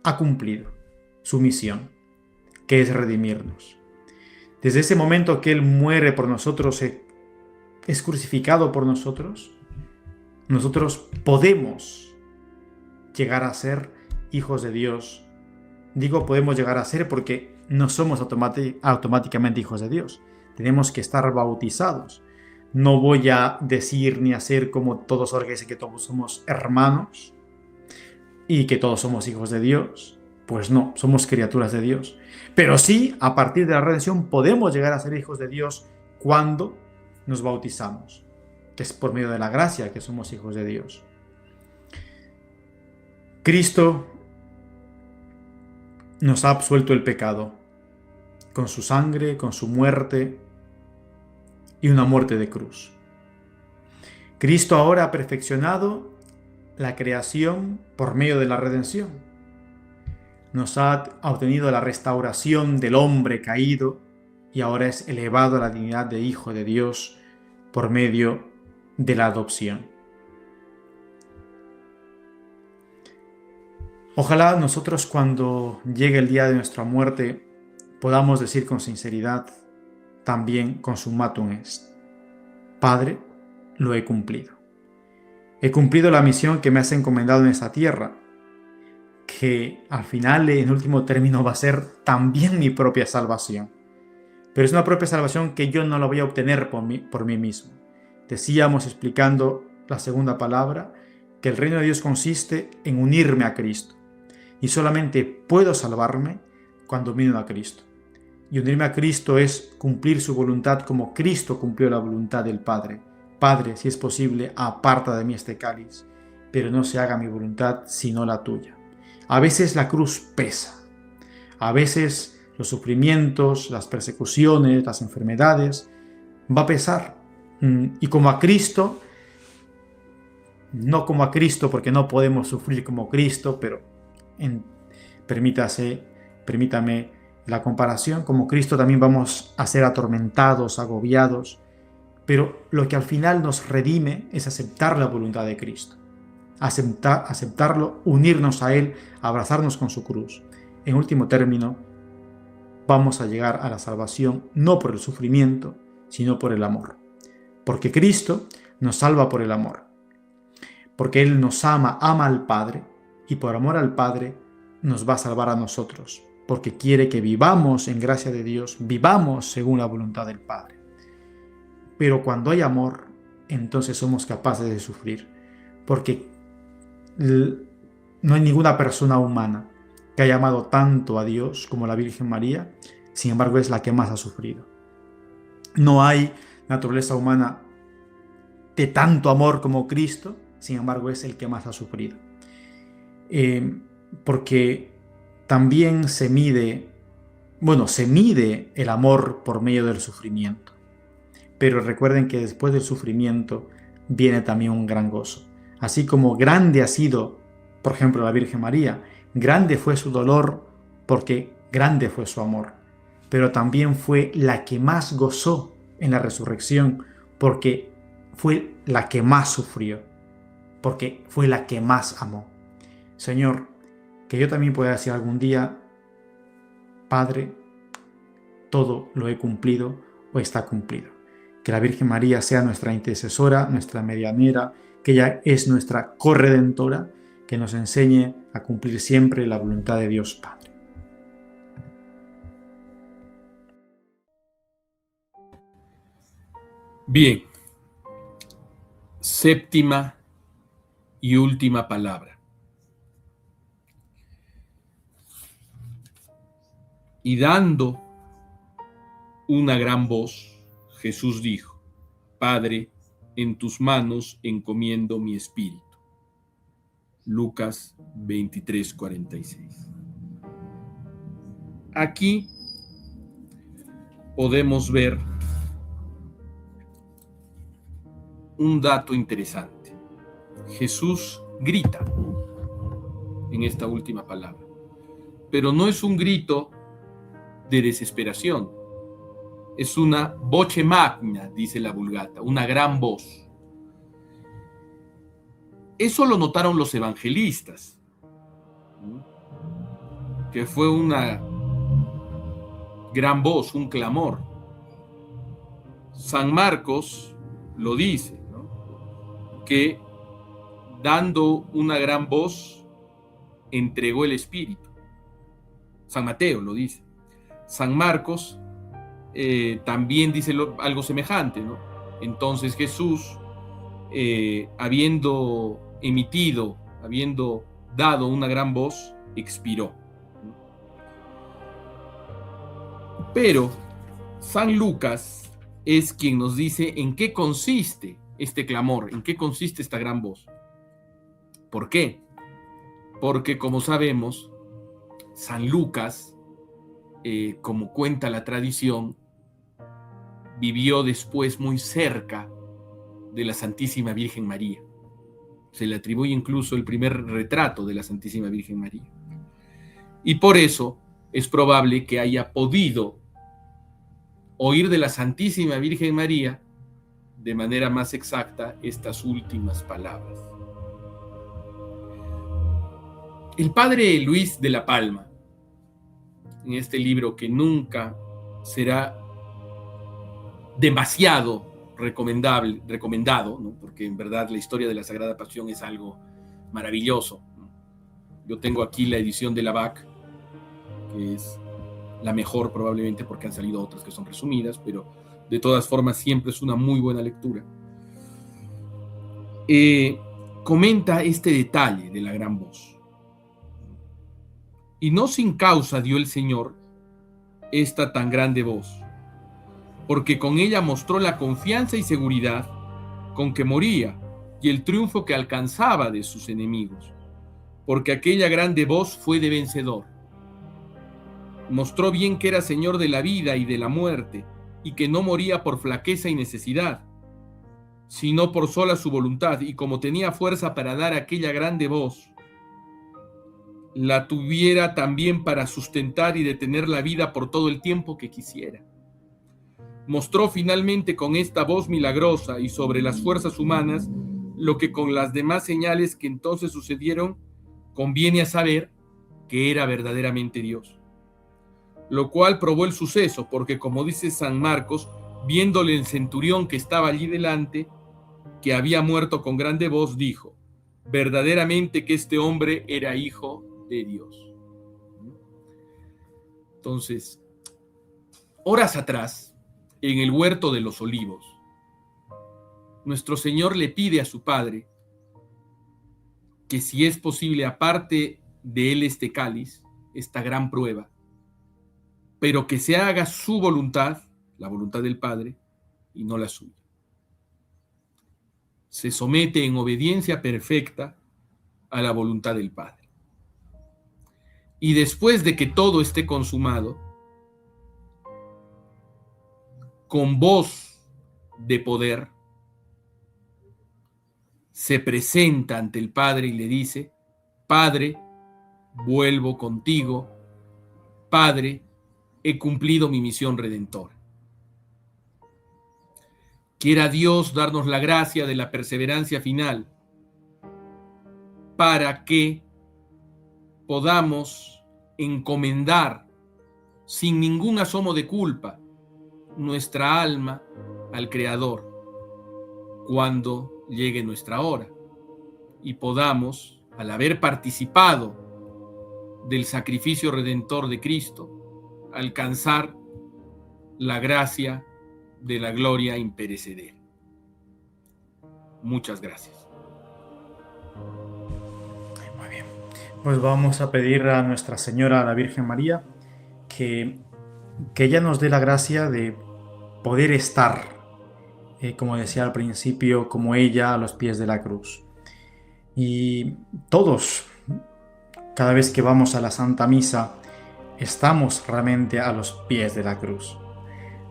ha cumplido su misión, que es redimirnos. Desde ese momento que Él muere por nosotros, es crucificado por nosotros, nosotros podemos llegar a ser hijos de Dios. Digo podemos llegar a ser porque no somos automáticamente hijos de Dios. Tenemos que estar bautizados. No voy a decir ni hacer como todos ahora que dicen que todos somos hermanos y que todos somos hijos de Dios. Pues no, somos criaturas de Dios. Pero sí, a partir de la redención podemos llegar a ser hijos de Dios cuando nos bautizamos, que es por medio de la gracia que somos hijos de Dios. Cristo nos ha absuelto el pecado con su sangre, con su muerte y una muerte de cruz. Cristo ahora ha perfeccionado la creación por medio de la redención. Nos ha obtenido la restauración del hombre caído y ahora es elevado a la dignidad de Hijo de Dios por medio de la adopción. Ojalá nosotros cuando llegue el día de nuestra muerte podamos decir con sinceridad, también consummatum est. Padre, lo he cumplido. He cumplido la misión que me has encomendado en esta tierra, que al final, en último término, va a ser también mi propia salvación. Pero es una propia salvación que yo no la voy a obtener por mí mismo. Decíamos, explicando la segunda palabra, que el reino de Dios consiste en unirme a Cristo. Y solamente puedo salvarme cuando me uno a Cristo. Y unirme a Cristo es cumplir su voluntad como Cristo cumplió la voluntad del Padre. Padre, si es posible, aparta de mí este cáliz, pero no se haga mi voluntad sino la tuya. A veces la cruz pesa. A veces los sufrimientos, las persecuciones, las enfermedades, va a pesar. Y como a Cristo, no como a Cristo porque no podemos sufrir como Cristo, pero permítame la comparación, como Cristo también vamos a ser atormentados, agobiados, pero lo que al final nos redime es aceptar la voluntad de Cristo, aceptarlo, unirnos a Él, abrazarnos con su cruz. En último término, vamos a llegar a la salvación no por el sufrimiento, sino por el amor, porque Cristo nos salva por el amor, porque Él nos ama al Padre, y por amor al Padre nos va a salvar a nosotros, porque quiere que vivamos en gracia de Dios, vivamos según la voluntad del Padre. Pero cuando hay amor, entonces somos capaces de sufrir, porque no hay ninguna persona humana que haya amado tanto a Dios como la Virgen María, sin embargo es la que más ha sufrido. No hay naturaleza humana de tanto amor como Cristo, sin embargo es el que más ha sufrido. Porque también se mide el amor por medio del sufrimiento. Pero recuerden que después del sufrimiento viene también un gran gozo. Así como grande ha sido, por ejemplo, la Virgen María, grande fue su dolor porque grande fue su amor. Pero también fue la que más gozó en la resurrección porque fue la que más sufrió, porque fue la que más amó. Señor, que yo también pueda decir algún día, Padre, todo lo he cumplido o está cumplido. Que la Virgen María sea nuestra intercesora, nuestra medianera, que ella es nuestra corredentora, que nos enseñe a cumplir siempre la voluntad de Dios Padre. Bien, séptima y última palabra. Y dando una gran voz, Jesús dijo: Padre, en tus manos encomiendo mi espíritu. Lucas 23:46. Aquí podemos ver un dato interesante. Jesús grita en esta última palabra, pero no es un grito de desesperación, es una voce magna, dice la Vulgata, una gran voz. Eso lo notaron los evangelistas, que fue una gran voz, un clamor. San Marcos lo dice, ¿no? Que dando una gran voz entregó el Espíritu. San Mateo lo dice. San Marcos también dice algo semejante, ¿no? Entonces Jesús, habiendo dado una gran voz, expiró. Pero San Lucas es quien nos dice en qué consiste este clamor, en qué consiste esta gran voz. ¿Por qué? Porque, como sabemos, San Lucas, como cuenta la tradición, vivió después muy cerca de la Santísima Virgen María. Se le atribuye incluso el primer retrato de la Santísima Virgen María. Y por eso es probable que haya podido oír de la Santísima Virgen María de manera más exacta estas últimas palabras. El padre Luis de la Palma, en este libro que nunca será demasiado recomendado, ¿no? Porque en verdad la historia de la Sagrada Pasión es algo maravilloso, ¿no? Yo tengo aquí la edición de la BAC, que es la mejor probablemente porque han salido otras que son resumidas, pero de todas formas siempre es una muy buena lectura. Comenta este detalle de la gran voz. Y no sin causa dio el Señor esta tan grande voz, porque con ella mostró la confianza y seguridad con que moría y el triunfo que alcanzaba de sus enemigos, porque aquella grande voz fue de vencedor. Mostró bien que era Señor de la vida y de la muerte, y que no moría por flaqueza y necesidad, sino por sola su voluntad, y como tenía fuerza para dar aquella grande voz, la tuviera también para sustentar y detener la vida por todo el tiempo que quisiera. Mostró finalmente con esta voz milagrosa y sobre las fuerzas humanas lo que con las demás señales que entonces sucedieron conviene a saber que era verdaderamente Dios. Lo cual probó el suceso, porque como dice San Marcos, viéndole el centurión que estaba allí delante, que había muerto con grande voz, dijo: verdaderamente que este hombre era hijo de Dios. Entonces, horas atrás, en el huerto de los olivos, nuestro Señor le pide a su Padre que si es posible aparte de él este cáliz, esta gran prueba, pero que se haga su voluntad, la voluntad del Padre, y no la suya. Se somete en obediencia perfecta a la voluntad del Padre. Y después de que todo esté consumado, con voz de poder, se presenta ante el Padre y le dice: Padre, vuelvo contigo. Padre, he cumplido mi misión redentora. Quiera Dios darnos la gracia de la perseverancia final para que podamos encomendar sin ningún asomo de culpa nuestra alma al Creador cuando llegue nuestra hora, y podamos, al haber participado del sacrificio redentor de Cristo, alcanzar la gracia de la gloria imperecedera. Muchas gracias. Muy bien. Pues vamos a pedir a Nuestra Señora, a la Virgen María, que ella nos dé la gracia de poder estar, como decía al principio, como ella a los pies de la cruz. Y todos, cada vez que vamos a la Santa Misa, estamos realmente a los pies de la cruz.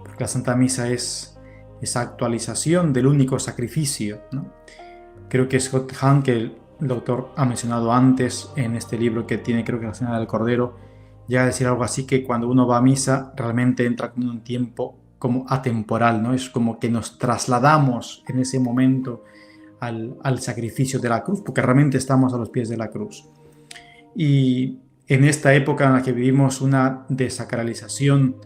Porque la Santa Misa es esa actualización del único sacrificio, ¿no? Creo que Scott Hahn, que el doctor ha mencionado antes en este libro que tiene, creo que la Señora del Cordero, llega a decir algo así, que cuando uno va a misa realmente entra en un tiempo como atemporal, ¿no? Es como que nos trasladamos en ese momento al sacrificio de la cruz, porque realmente estamos a los pies de la cruz. Y en esta época en la que vivimos una desacralización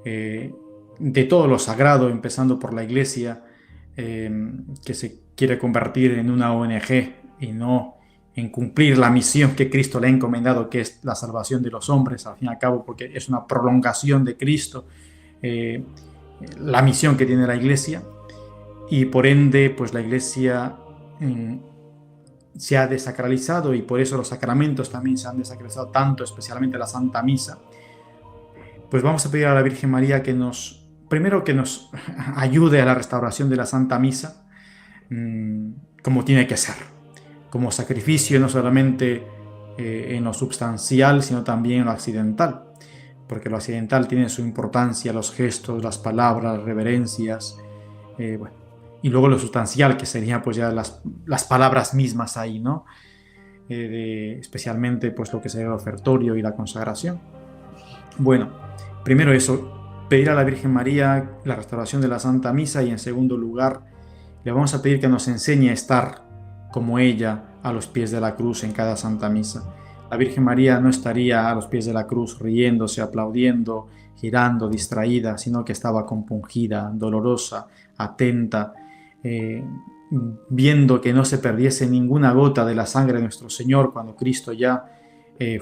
de todo lo sagrado, empezando por la Iglesia, que se quiere convertir en una ONG y no en cumplir la misión que Cristo le ha encomendado, que es la salvación de los hombres, al fin y al cabo, porque es una prolongación de Cristo, la misión que tiene la Iglesia, y por ende, pues la Iglesia se ha desacralizado, y por eso los sacramentos también se han desacralizado tanto, especialmente la Santa Misa. Pues vamos a pedir a la Virgen María que primero que nos ayude a la restauración de la Santa Misa, como tiene que ser, como sacrificio, no solamente en lo substancial, sino también en lo accidental, porque lo accidental tiene su importancia, los gestos, las palabras, las reverencias, bueno, y luego lo sustancial, que sería pues ya las palabras mismas ahí, ¿no? Especialmente pues lo que sería el ofertorio y la consagración. Bueno, primero eso, pedir a la Virgen María la restauración de la Santa Misa, y en segundo lugar le vamos a pedir que nos enseñe a estar como ella a los pies de la cruz en cada Santa Misa. La Virgen María no estaría a los pies de la cruz riéndose, aplaudiendo, girando, distraída, sino que estaba compungida, dolorosa, atenta, viendo que no se perdiese ninguna gota de la sangre de nuestro Señor. Cuando Cristo ya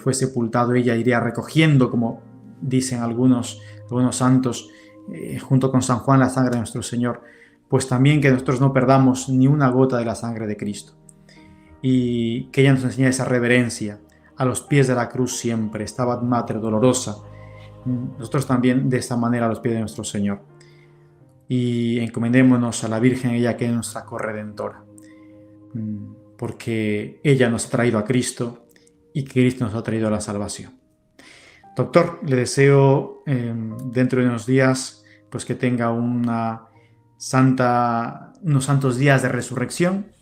fue sepultado, ella iría recogiendo, como dicen algunos santos, junto con San Juan, la sangre de nuestro Señor. Pues también que nosotros no perdamos ni una gota de la sangre de Cristo, y que ella nos enseñe esa reverencia a los pies de la cruz siempre, Stabat Mater dolorosa. Nosotros también de esta manera a los pies de nuestro Señor, y encomendémonos a la Virgen, ella que es nuestra corredentora, porque ella nos ha traído a Cristo y Cristo nos ha traído a la salvación. Doctor, le deseo dentro de unos días pues que tenga unos santos días de resurrección.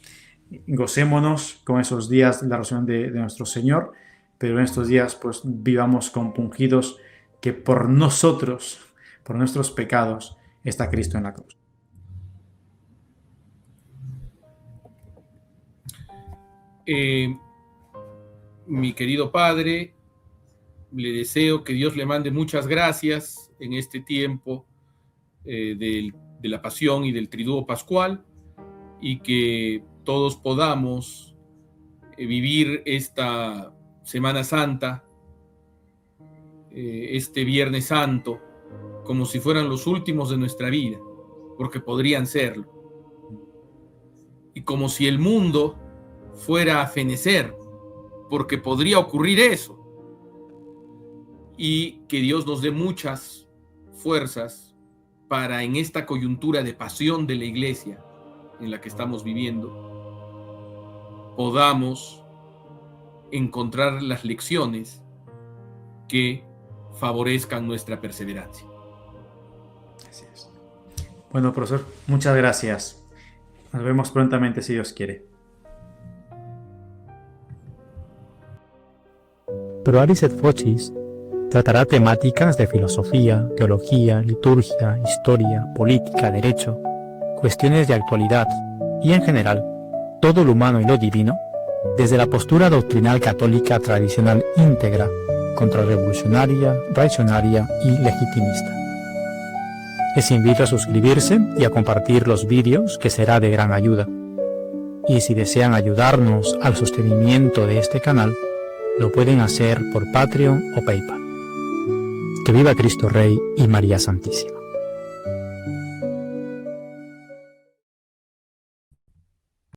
Gocémonos con esos días de la resurrección de nuestro Señor, pero en estos días pues vivamos compungidos que por nosotros, por nuestros pecados, está Cristo en la cruz. Mi querido Padre, le deseo que Dios le mande muchas gracias en este tiempo de la Pasión y del Triduo Pascual, y que todos podamos vivir esta Semana Santa, este Viernes Santo, como si fueran los últimos de nuestra vida, porque podrían serlo. Y como si el mundo fuera a fenecer, porque podría ocurrir eso. Y que Dios nos dé muchas fuerzas para, en esta coyuntura de pasión de la Iglesia en la que estamos viviendo, podamos encontrar las lecciones que favorezcan nuestra perseverancia. Así es. Bueno, profesor, muchas gracias. Nos vemos prontamente si Dios quiere. Pro Aris et Focis tratará temáticas de filosofía, teología, liturgia, historia, política, derecho, cuestiones de actualidad y, en general, todo lo humano y lo divino, desde la postura doctrinal católica tradicional íntegra, contrarrevolucionaria, reaccionaria y legitimista. Les invito a suscribirse y a compartir los vídeos, que será de gran ayuda. Y si desean ayudarnos al sostenimiento de este canal, lo pueden hacer por Patreon o PayPal. Que viva Cristo Rey y María Santísima.